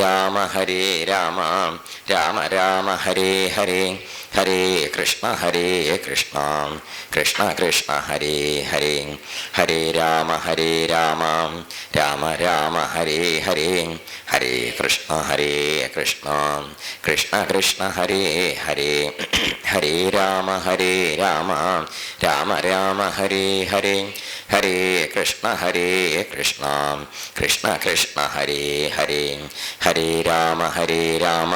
രാമ രാമ രാമ രാമ ഹരേ ഹരേ ഹരേ കൃഷ്ണ കൃഷ്ണ കൃഷ്ണ ഹരേ ഹരേ ഹരേ രാമ രാമ രാമ രാമ ഹരേ ഹരേ ഹരേ കൃഷ്ണ കൃഷ്ണ കൃഷ്ണ കൃഷ്ണ ഹരേ ഹരേ ഹരേ രാമ രാമ രാമ രാമ ഹരേ ഹരേ ഹരേ കൃഷ്ണ കൃഷ്ണ കൃഷ്ണ കൃഷ്ണ ഹരേ ഹരേ ഹരേ രാമ രാമ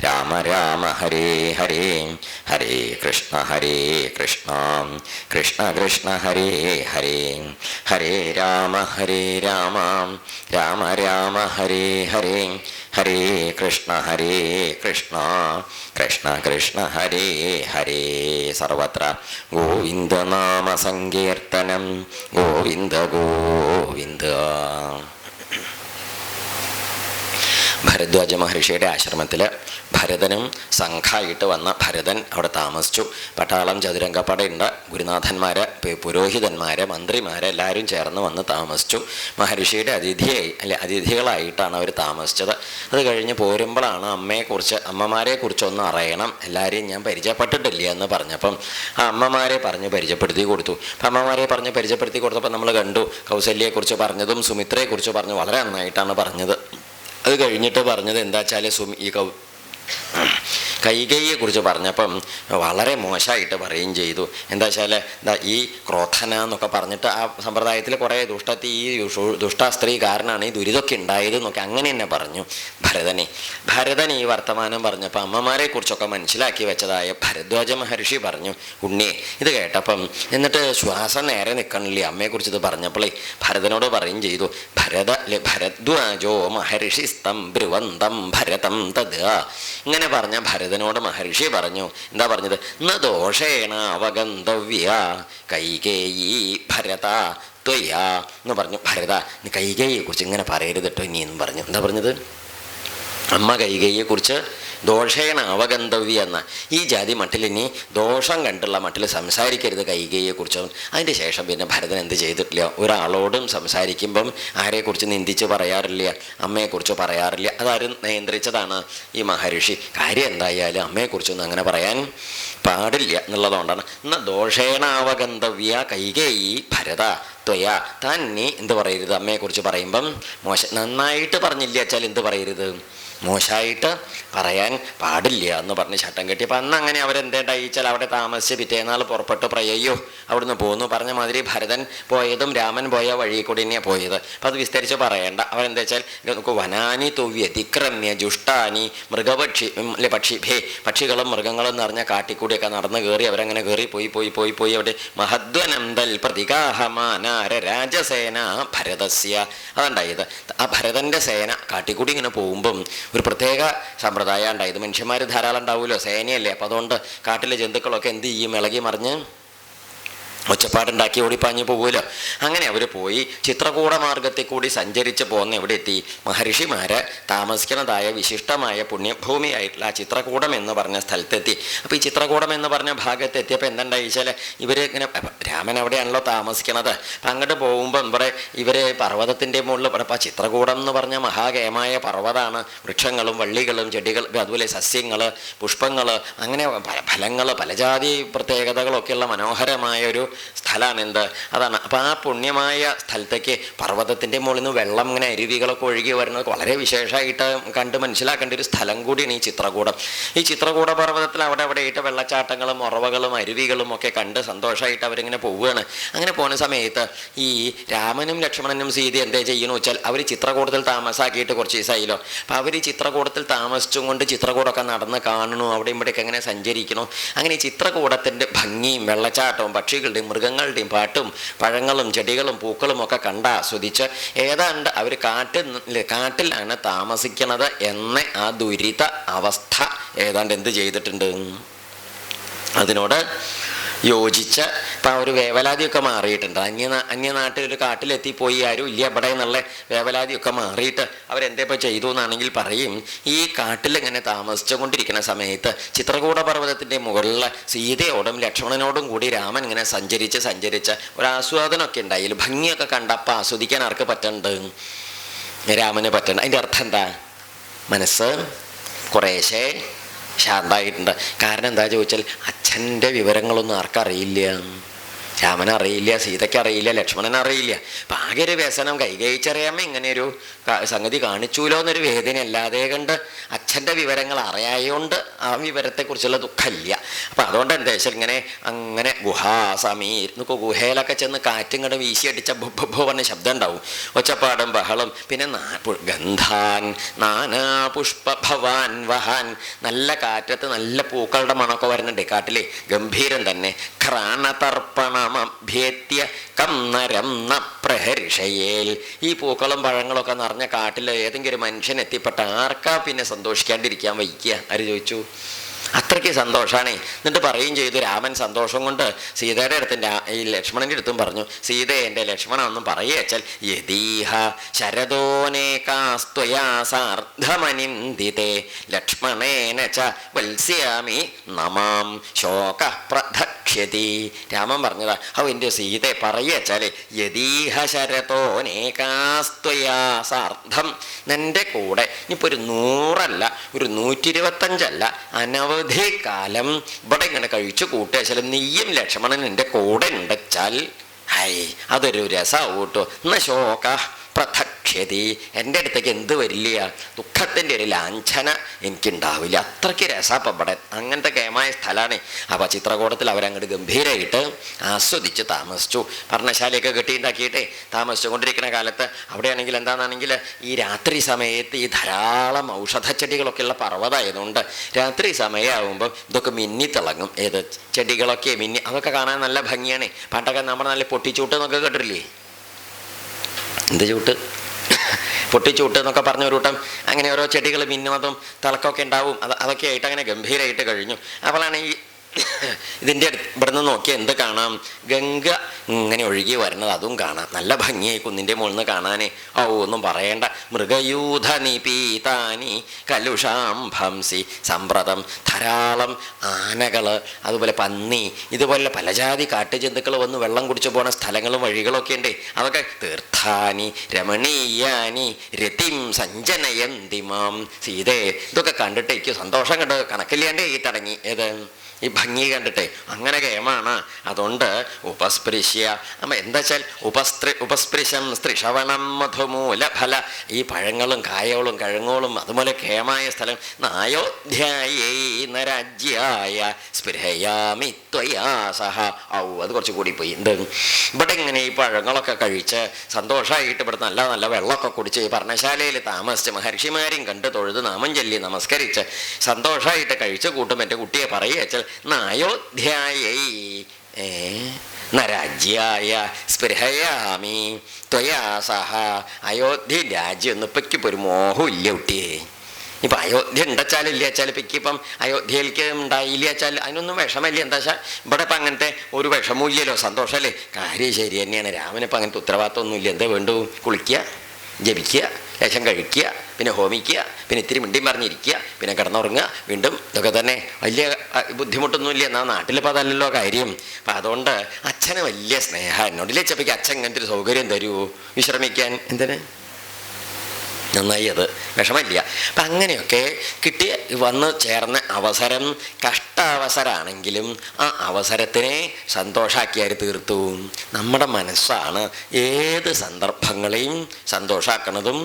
രാമ രാമ ഹരേ ഹരേ ഹരേ കൃഷ്ണ കൃഷ്ണ കൃഷ്ണ കൃഷ്ണ ഹരേ ഹരേ ഹരേ രാമ രാമ രാമ രാമ ഹരേ ഹരേ ഹരേ കൃഷ്ണ കൃഷ്ണ കൃഷ്ണ കൃഷ്ണ ഹരേ ഹരേ. സർവത്ര ഗോവിന്ദനാമ സങ്കീർത്തനം ഗോവിന്ദ ഗോവിന്ദ. ഭരദ്വാജ മഹർഷിയുടെ ആശ്രമത്തിൽ ഭരതനും സംഘമായിട്ട് വന്ന ഭരതൻ അവിടെ താമസിച്ചു. പട്ടാളം ചതുരംഗപ്പടയുണ്ട്, ഗുരുനാഥന്മാര്, പുരോഹിതന്മാര്, മന്ത്രിമാര് എല്ലാവരും ചേർന്ന് വന്ന് താമസിച്ചു. മഹർഷിയുടെ അതിഥികളായിട്ടാണ് അവർ താമസിച്ചത്. അത് കഴിഞ്ഞ് പോരുമ്പോഴാണ് അമ്മമാരെ കുറിച്ചൊന്നും അറിയണം, എല്ലാവരെയും ഞാൻ പരിചയപ്പെട്ടിട്ടില്ല എന്ന് പറഞ്ഞപ്പം ആ അമ്മമാരെ പറഞ്ഞ് പരിചയപ്പെടുത്തി കൊടുത്തു. അപ്പം അമ്മമാരെ പറഞ്ഞ് പരിചയപ്പെടുത്തി കൊടുത്തപ്പോൾ നമ്മൾ കണ്ടു കൗസല്യയെക്കുറിച്ച് പറഞ്ഞതും സുമിത്രയെക്കുറിച്ച് പറഞ്ഞു, വളരെ നന്നായിട്ടാണ് പറഞ്ഞത്. അത് കഴിഞ്ഞിട്ട് പറഞ്ഞത് എന്താ വെച്ചാൽ കൈകേയിയെ കുറിച്ച് പറഞ്ഞപ്പം വളരെ മോശമായിട്ട് പറയുകയും ചെയ്തു. എന്താ വെച്ചാൽ ഈ ക്രോധന എന്നൊക്കെ പറഞ്ഞിട്ട് ആ സമ്പ്രദായത്തിൽ കുറേ ഈ ദുഷ്ട സ്ത്രീ കാരണമാണ് ഈ ദുരിതമൊക്കെ ഉണ്ടായത് എന്നൊക്കെ അങ്ങനെ തന്നെ പറഞ്ഞു ഭരതൻ ഈ വർത്തമാനം പറഞ്ഞപ്പോൾ അമ്മമാരെ കുറിച്ചൊക്കെ മനസ്സിലാക്കി വെച്ചതായ ഭരദ്വാജ മഹർഷി പറഞ്ഞു, ഉണ്ണിയെ ഇത് കേട്ടപ്പം എന്നിട്ട് ശ്വാസം നേരെ നിൽക്കണില്ലേ അമ്മയെക്കുറിച്ച് ഇത് പറഞ്ഞപ്പോഴേ ഭരതനോട് പറയും ചെയ്തു, ഭരദ്വാജോ മഹർഷി സ്തം ബ്രുവന്തം ഭരതം തത്. ഇങ്ങനെ പറഞ്ഞ ഭരതനോട് മഹർഷി പറഞ്ഞു, എന്താ പറഞ്ഞത്, ന ദോഷേണ അവഗന്തവ്യ കൈകേയി ഭരത ത്വയാ എന്ന് പറഞ്ഞു. ഭരത നീ കൈകേയിയെ കുറിച്ച് ഇങ്ങനെ പറയരുത് കേട്ടോ ഇനി എന്ന് പറഞ്ഞു. എന്താ പറഞ്ഞത്, അമ്മ കൈകേയിയെക്കുറിച്ച് ദോഷേണ അവഗന്തവ്യ എന്ന ഈ ജാതി മട്ടിൽ ഇനി ദോഷം കണ്ടുള്ള മട്ടിൽ സംസാരിക്കരുത് കൈകേയിയെക്കുറിച്ച്. അതിൻ്റെ ശേഷം പിന്നെ ഭരതൻ എന്ത് ചെയ്തിട്ടില്ല, ഒരാളോടും സംസാരിക്കുമ്പം ആരെക്കുറിച്ച് നിന്ദിച്ച് പറയാറില്ല, അമ്മയെക്കുറിച്ച് പറയാറില്ല. അതാരും നിയന്ത്രിച്ചതാണ് ഈ മഹർഷി. കാര്യം എന്തായാലും അമ്മയെക്കുറിച്ചൊന്നും അങ്ങനെ പറയാൻ പാടില്ല എന്നുള്ളതുകൊണ്ടാണ്. എന്നാൽ ദോഷേണ അവഗന്തവ്യ കൈകേയി ഭരത ത്വയാ, താൻ നീ എന്ത് പറയരുത് അമ്മയെക്കുറിച്ച് പറയുമ്പം നന്നായിട്ട് പറഞ്ഞില്ല വെച്ചാൽ എന്ത് പറയരുത്, മോശമായിട്ട് പറയാൻ പാടില്ല എന്ന് പറഞ്ഞ് ചട്ടം കെട്ടിയപ്പോൾ അന്ന് അങ്ങനെ അവരെന്തേണ്ടായിച്ചാൽ അവിടെ താമസിച്ച് പിറ്റേന്നാൾ പുറപ്പെട്ട് പ്രയ്യോ അവിടുന്ന് പോന്നു. പറഞ്ഞ മാതിരി ഭരതൻ പോയതും രാമൻ പോയ വഴി കൂടി തന്നെയാണ് പോയത്. അപ്പം അത് വിസ്തരിച്ച് പറയേണ്ട. അവരെന്താ വെച്ചാൽ നമുക്ക് വനാനി തുവ്യതിക്രമ്യ ജുഷ്ടാനി പക്ഷിഭേ, പക്ഷികളും മൃഗങ്ങളും നിറഞ്ഞ കാട്ടിക്കൂടിയൊക്കെ നടന്ന് കയറി അവരങ്ങനെ കയറി പോയി അവിടെ മഹദ്വനന്തൽ പ്രതികാഹമാനാര രാജസേന ഭരതസ്യ. അതുണ്ടായത് ആ ഭരതൻ്റെ സേന കാട്ടിക്കൂടി ഇങ്ങനെ പോകുമ്പം ഒരു പ്രത്യേക സമ്പ്രദായം ഉണ്ടായത്. മനുഷ്യന്മാർ ധാരാളം ഉണ്ടാവുമല്ലോ, സേനയല്ലേ, അപ്പം അതുകൊണ്ട് കാട്ടിലെ ജന്തുക്കളൊക്കെ എന്ത് ചെയ്യും, ഇളകി മറിഞ്ഞ് ഒച്ചപ്പാടുണ്ടാക്കി ഓടിപ്പാഞ്ഞു പോകുമല്ലോ. അങ്ങനെ അവർ പോയി ചിത്രകൂട മാർഗത്തിൽ കൂടി സഞ്ചരിച്ച് പോകുന്ന എവിടെ എത്തി, മഹർഷിമാരെ താമസിക്കുന്നതായ വിശിഷ്ടമായ പുണ്യഭൂമിയായിട്ടുള്ള ആ ചിത്രകൂടം എന്ന് പറഞ്ഞ സ്ഥലത്തെത്തി. അപ്പോൾ ഈ ചിത്രകൂടം എന്ന് പറഞ്ഞ ഭാഗത്ത് എത്തിയപ്പോൾ എന്തുണ്ടായി വെച്ചാൽ ഇവർ ഇങ്ങനെ രാമൻ അവിടെയാണല്ലോ താമസിക്കണത്. അപ്പം അങ്ങോട്ട് പോകുമ്പോൾ ഇവർ പർവ്വതത്തിൻ്റെ മുകളിൽ അപ്പോൾ ചിത്രകൂടം എന്ന് പറഞ്ഞ മഹാകേമായ പർവ്വതമാണ്. വൃക്ഷങ്ങളും വള്ളികളും ചെടികളും അതുപോലെ സസ്യങ്ങൾ, പുഷ്പങ്ങൾ, അങ്ങനെ ഫലങ്ങൾ, പലജാതി പ്രത്യേകതകളൊക്കെയുള്ള മനോഹരമായ ഒരു സ്ഥലമാണ്. എന്ത് അതാണ്. അപ്പം ആ പുണ്യമായ സ്ഥലത്തേക്ക് പർവ്വതത്തിൻ്റെ മുകളിൽ നിന്ന് വെള്ളം ഇങ്ങനെ അരുവികളൊക്കെ ഒഴുകി വരുന്നത് വളരെ വിശേഷമായിട്ട് കണ്ട് മനസ്സിലാക്കേണ്ട ഒരു സ്ഥലം കൂടിയാണ് ഈ ചിത്രകൂടം. ഈ ചിത്രകൂട പർവ്വതത്തിൽ അവിടെ ആയിട്ട് വെള്ളച്ചാട്ടങ്ങളും ഉറവകളും അരുവികളും ഒക്കെ കണ്ട് സന്തോഷമായിട്ട് അവരിങ്ങനെ പോവുകയാണ്. അങ്ങനെ പോകുന്ന സമയത്ത് ഈ രാമനും ലക്ഷ്മണനും സീത എന്തേ ചെയ്യണമെന്ന് വെച്ചാൽ അവർ ചിത്രകൂടത്തിൽ താമസാക്കിയിട്ട് കുറച്ച് ദിവസമായില്ലോ. അപ്പം അവർ ഈ ചിത്രകൂടത്തിൽ താമസിച്ചും കൊണ്ട് ചിത്രകൂടമൊക്കെ നടന്ന് കാണണു, അവിടെ ഇവിടെയൊക്കെ എങ്ങനെ സഞ്ചരിക്കണു. അങ്ങനെ ഈ ചിത്രകൂടത്തിൻ്റെ ഭംഗിയും വെള്ളച്ചാട്ടവും പക്ഷികളുടെയും മൃഗങ്ങളുടെയും പാട്ടും പഴങ്ങളും ചെടികളും പൂക്കളും ഒക്കെ ആസ്വദിച്ച് ഏതാണ്ട് അവർ കാട്ടിലാണ് താമസിക്കുന്നത് എന്ന ആ ദുരിത അവസ്ഥ ഏതാണ്ട് എന്ത് ചെയ്തിട്ടുണ്ട്, അതിനോട് യോജിച്ച് ഇപ്പം ഒരു വേവലാതിയൊക്കെ മാറിയിട്ടുണ്ട്. അന്യനാട്ടിൽ ഒരു കാട്ടിലെത്തിപ്പോയി ആരും ഇല്ല ഇവിടെ എന്നുള്ള വേവലാതിയൊക്കെ മാറിയിട്ട് അവരെന്താ ഇപ്പോൾ ചെയ്തു എന്നാണെങ്കിൽ പറയും, ഈ കാട്ടിലിങ്ങനെ താമസിച്ചുകൊണ്ടിരിക്കുന്ന സമയത്ത് ചിത്രകൂട പർവ്വതത്തിൻ്റെ മുകളിൽ സീതയോടും ലക്ഷ്മണനോടും കൂടി രാമൻ ഇങ്ങനെ സഞ്ചരിച്ച് ഒരാസ്വാദനമൊക്കെ ഉണ്ടായി. ഭംഗിയൊക്കെ കണ്ടപ്പോൾ ആസ്വദിക്കാൻ ആർക്ക് പറ്റുന്നുണ്ട്, രാമന് പറ്റണം. അതിൻ്റെ അർത്ഥം എന്താ, മനസ്സ് കുറേശ്ശെ ശാന്തമായിട്ടുണ്ട്. കാരണം എന്താ ചോദിച്ചാൽ അച്ഛൻ്റെ വിവരങ്ങളൊന്നും ആർക്കറിയില്ല. രാമനറിയില്ല, സീതയ്ക്കറിയില്ല, ലക്ഷ്മണനറിയില്ല. അപ്പം ആകെ ഒരു വ്യസനം, കൈകയിച്ചറിയാമോ ഇങ്ങനെയൊരു സംഗതി കാണിച്ചൂലോ എന്നൊരു വേദന അല്ലാതെ കണ്ട് അച്ഛൻ്റെ വിവരങ്ങൾ അറിയായോണ്ട് ആ വിവരത്തെക്കുറിച്ചുള്ള ദുഃഖമില്ല. അപ്പം അതുകൊണ്ട് എന്താ വെച്ചാൽ ഇങ്ങനെ അങ്ങനെ ഗുഹാസമീർ നമുക്ക് ഗുഹയിലൊക്കെ ചെന്ന് കാറ്റിങ്ങോട്ട് വീശിയടിച്ച ബുബ് പറഞ്ഞ ശബ്ദം ഉണ്ടാവും, ഒച്ചപ്പാടും ബഹളം. പിന്നെ ഗന്ധാൻ നാനാ പുഷ്പഭവാൻ വഹാൻ, നല്ല കാറ്റത്ത് നല്ല പൂക്കളുടെ മണമൊക്കെ വരുന്നുണ്ട് കാട്ടിലെ, ഗംഭീരം തന്നെ. ഘ്രാണതർപ്പണമഭ്യേത്യ കന്നരം ന പ്രഹരിഷയേൽ, ഈ പൂക്കളും പഴങ്ങളൊക്കെ നിറഞ്ഞ കാട്ടിൽ ഏതെങ്കിലും മനുഷ്യൻ എത്തിപ്പെട്ട ആർക്കാ പിന്നെ സന്തോഷിക്കാണ്ടിരിക്കാൻ വയ്ക്കുക? ആര് ചോദിച്ചു? അത്രയ്ക്ക് സന്തോഷമാണേ. എന്നിട്ട് പറയുകയും ചെയ്തു, രാമൻ സന്തോഷം കൊണ്ട് സീതയുടെ അടുത്തും ഈ ലക്ഷ്മണൻ്റെ അടുത്തും പറഞ്ഞു, സീതയെ എൻ്റെ ലക്ഷ്മണ ഒന്നും പറയുകച്ചാൽ യദീഹ ശരദോനേകാസ്ത്വയാ സാർദ്ധമനിന്ദിതേ ലക്ഷ്മണേന ച വത്സ്യാമി നമാം ശോക പ്രധക്ഷ്യതി. രാമൻ പറഞ്ഞതാ, എൻ്റെ സീതയെ പറയുകച്ചാൽ യദീഹ ശരദോനേകാസ്ത്വയാ സാർദ്ധം, നിൻ്റെ കൂടെ ഇനിയിപ്പോൾ ഒരു 100 ഒരു 125 അനവധി കാലം ഇവിടെ ഇങ്ങനെ കഴിച്ചു കൂട്ടിയാൽ നീയും ലക്ഷ്മണൻ എൻ്റെ കൂടെ ഉണ്ടെച്ചാൽ ഹൈ അതൊരു രസമാവും കേട്ടോ. എന്നാ ശോക പ്രധക്ഷ്യതി, എൻ്റെ അടുത്തേക്ക് എന്ത് വരില്ല, ദുഃഖത്തിൻ്റെ ഒരു ലാഞ്ചന എനിക്കുണ്ടാവില്ല. അത്രയ്ക്ക് രസാപ്പം ഇവിടെ, അങ്ങനത്തെ കേമായ സ്ഥലമാണ്. അപ്പോൾ ചിത്രകൂടത്തിൽ അവരങ്ങോട്ട് ഗംഭീരമായിട്ട് ആസ്വദിച്ച് താമസിച്ചു. പർണശാലയൊക്കെ കെട്ടിയുണ്ടാക്കിയിട്ടേ താമസിച്ചുകൊണ്ടിരിക്കുന്ന കാലത്ത് അവിടെയാണെങ്കിൽ എന്താണെന്നാണെങ്കിൽ ഈ രാത്രി സമയത്ത് ഈ ധാരാളം ഔഷധച്ചെടികളൊക്കെയുള്ള പർവ്വതമായതുകൊണ്ട് രാത്രി സമയമാകുമ്പോൾ ഇതൊക്കെ മിന്നിത്തിളങ്ങും. ഏത് ചെടികളൊക്കെ മിന്നി, അതൊക്കെ കാണാൻ നല്ല ഭംഗിയാണ്. പണ്ടൊക്കെ നമ്മൾ നല്ല പൊട്ടിച്ചൂട്ട് എന്നൊക്കെ കേട്ടിട്ടില്ലേ? എന്ത് ചൂട്ട്, പൊട്ടിച്ചൂട്ട് എന്നൊക്കെ പറഞ്ഞ ഒരു കൂട്ടം അങ്ങനെ ഓരോ ചെടികൾ മിന്നുന്നതും തിളക്കമൊക്കെ ഉണ്ടാവും. അതൊക്കെ ആയിട്ട് അങ്ങനെ ഗംഭീരമായിട്ട് കഴിഞ്ഞു. അപ്പോഴാണ് ഈ ഇതിൻ്റെ ഇവിടുന്ന് നോക്കിയാൽ എന്ത് കാണാം? ഗംഗ ഇങ്ങനെ ഒഴുകി വരുന്നത്, അതും കാണാം. നല്ല ഭംഗിയായി കുന്നിൻ്റെ മുകളിൽ നിന്ന് കാണാനേ. ഓ ഒന്നും പറയേണ്ട. മൃഗയൂഥ നിപീതാനി കലുഷാംഭംസി സമ്പ്രതം, ധാരാളം ആനകൾ, അതുപോലെ പന്നി, ഇതുപോലെ പലജാതി കാട്ടുജന്തുക്കൾ വന്ന് വെള്ളം കുടിച്ചു പോകുന്ന സ്ഥലങ്ങളും വഴികളൊക്കെ ഉണ്ട്. അതൊക്കെ തീർത്ഥാനി രമണീയാനി രതിം സഞ്ജനയന്തിമാം. സീതേ ഇതൊക്കെ കണ്ടിട്ട് എനിക്ക് സന്തോഷം കണ്ട് കണക്കില്ലാണ്ട് ഈ തടങ്ങി. ഏത് ഈ ഭംഗി കണ്ടിട്ടേ അങ്ങനെ കേമാണ്. അതുകൊണ്ട് ഉപസ്പൃശ്യ, അപ്പം എന്താ വെച്ചാൽ ഉപസ്പൃശം സ്ത്രിഷവണം മധുമൂലഫല, ഈ പഴങ്ങളും കായകളും കിഴങ്ങോളും അതുപോലെ കേമായ സ്ഥലം. നായോധ്യായൈ നരാജ്യായ സ്പൃഹയാമി ത്വയാ സഹ. അത് കുറച്ച് കൂടിപ്പോയി. എന്ത് ഇവിടെ ഇങ്ങനെ ഈ പഴങ്ങളൊക്കെ കഴിച്ച് സന്തോഷമായിട്ട് ഇവിടെ നല്ല നല്ല വെള്ളമൊക്കെ കുടിച്ച് ഈ പർണശാലയിൽ താമസിച്ച് മഹർഷിമാരെയും കണ്ട് തൊഴുത് നാമം ചൊല്ലി നമസ്കരിച്ച് സന്തോഷമായിട്ട് കഴിച്ചു കൂട്ടും എൻ്റെ കുട്ടിയെ പറയുക നായോധ്യായൈ നരാജ്യായ സ്പൃഹയാമി ത്വയാ സഹ. അയോധ്യ രാജ്യം ഒന്നും ഇപ്പം എനിക്കിപ്പോൾ ഒരു മോഹം ഇല്ല കുട്ടിയെ. ഇപ്പം അയോധ്യ ഉണ്ടച്ചാലും ഇല്ല വെച്ചാൽ ഇപ്പം എനിക്കിപ്പം അയോധ്യയിലേക്ക് ഉണ്ടായില്ല വെച്ചാൽ അതിനൊന്നും വിഷമമില്ല. എന്താ വെച്ചാൽ ഇവിടെ ഇപ്പം അങ്ങനത്തെ ഒരു വിഷമവും ഇല്ലല്ലോ, സന്തോഷമല്ലേ. കാര്യം ശരി തന്നെയാണ്. രാമനിപ്പം അങ്ങനത്തെ ഉത്തരവാദിത്തമൊന്നുമില്ല. എന്താ വേണ്ടു? കുളിക്കുക, ജപിക്കുക, ലേശം കഴിക്കുക, പിന്നെ ഹോമിക്കുക, പിന്നെ ഇത്തിരി മിണ്ടിയും പറഞ്ഞിരിക്കുക, പിന്നെ കിടന്നുറങ്ങുക, വീണ്ടും ഇതൊക്കെ തന്നെ. വലിയ ബുദ്ധിമുട്ടൊന്നുമില്ല. എന്നാൽ നാട്ടിലിപ്പോൾ അതല്ലല്ലോ കാര്യം. അപ്പം അതുകൊണ്ട് അച്ഛന് വലിയ സ്നേഹം എന്നോടില്ലേ. ചെപ്പിക്ക് അച്ഛൻ ഇങ്ങനത്തെ ഒരു സൗകര്യം തരുമോ വിശ്രമിക്കാൻ? എന്തിന്? നന്നായി, അത് വിഷമമില്ല. അപ്പം അങ്ങനെയൊക്കെ കിട്ടി വന്ന് ചേർന്ന അവസരം കഷ്ടാവസരമാണെങ്കിലും ആ അവസരത്തിനെ സന്തോഷാക്കിയാൽ തീർത്തു. നമ്മുടെ മനസ്സാണ് ഏത് സന്ദർഭങ്ങളെയും സന്തോഷാക്കണതും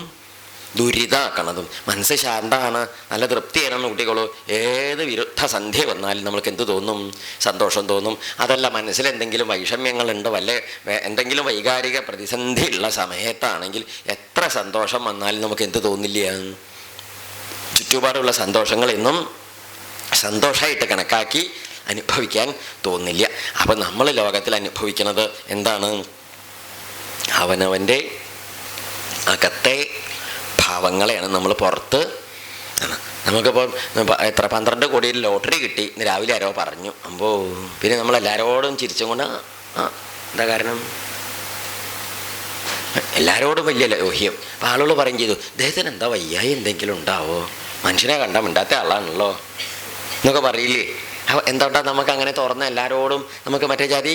ദുരിതാക്കണതും. മനസ്സ് ശാന്തമാണ്, നല്ല തൃപ്തിയാണെന്ന് കുട്ടികളോ. ഏത് വിരുദ്ധ സന്ധ്യ വന്നാലും നമ്മൾക്ക് എന്ത് തോന്നും? സന്തോഷം തോന്നും. അതല്ല മനസ്സിലെന്തെങ്കിലും വൈഷമ്യങ്ങളുണ്ട്, വല്ല എന്തെങ്കിലും വൈകാരിക പ്രതിസന്ധി ഉള്ള സമയത്താണെങ്കിൽ എത്ര സന്തോഷം വന്നാലും നമുക്ക് എന്ത് തോന്നില്ല? ചുറ്റുപാടുള്ള സന്തോഷങ്ങൾ എന്നും സന്തോഷമായിട്ട് കണക്കാക്കി അനുഭവിക്കാൻ തോന്നില്ല. അപ്പം നമ്മൾ ലോകത്തിൽ അനുഭവിക്കുന്നത് എന്താണ്? അവനവൻ്റെ അകത്തെ ഭാവങ്ങളെയാണ് നമ്മൾ പുറത്ത്. നമുക്കിപ്പോൾ എത്ര 12 കോടി ലോട്ടറി കിട്ടി ഇന്ന് രാവിലെ ആരോ പറഞ്ഞു. അമ്പോ പിന്നെ നമ്മളെല്ലാവരോടും ചിരിച്ചും കൊണ്ട് എന്താ കാരണം? എല്ലാവരോടും വലിയ ലോഹ്യം. അപ്പം ആളുകൾ പറയും ചെയ്തു, അദ്ദേഹത്തിന് എന്താ വയ്യായി എന്തെങ്കിലും ഉണ്ടാവോ? മനുഷ്യനെ കണ്ടാൽ മിണ്ടാത്ത ആളാണല്ലോ എന്നൊക്കെ പറയില്ലേ. എന്താ നമുക്ക് അങ്ങനെ തുറന്ന എല്ലാവരോടും നമുക്ക് മറ്റേ ജാതി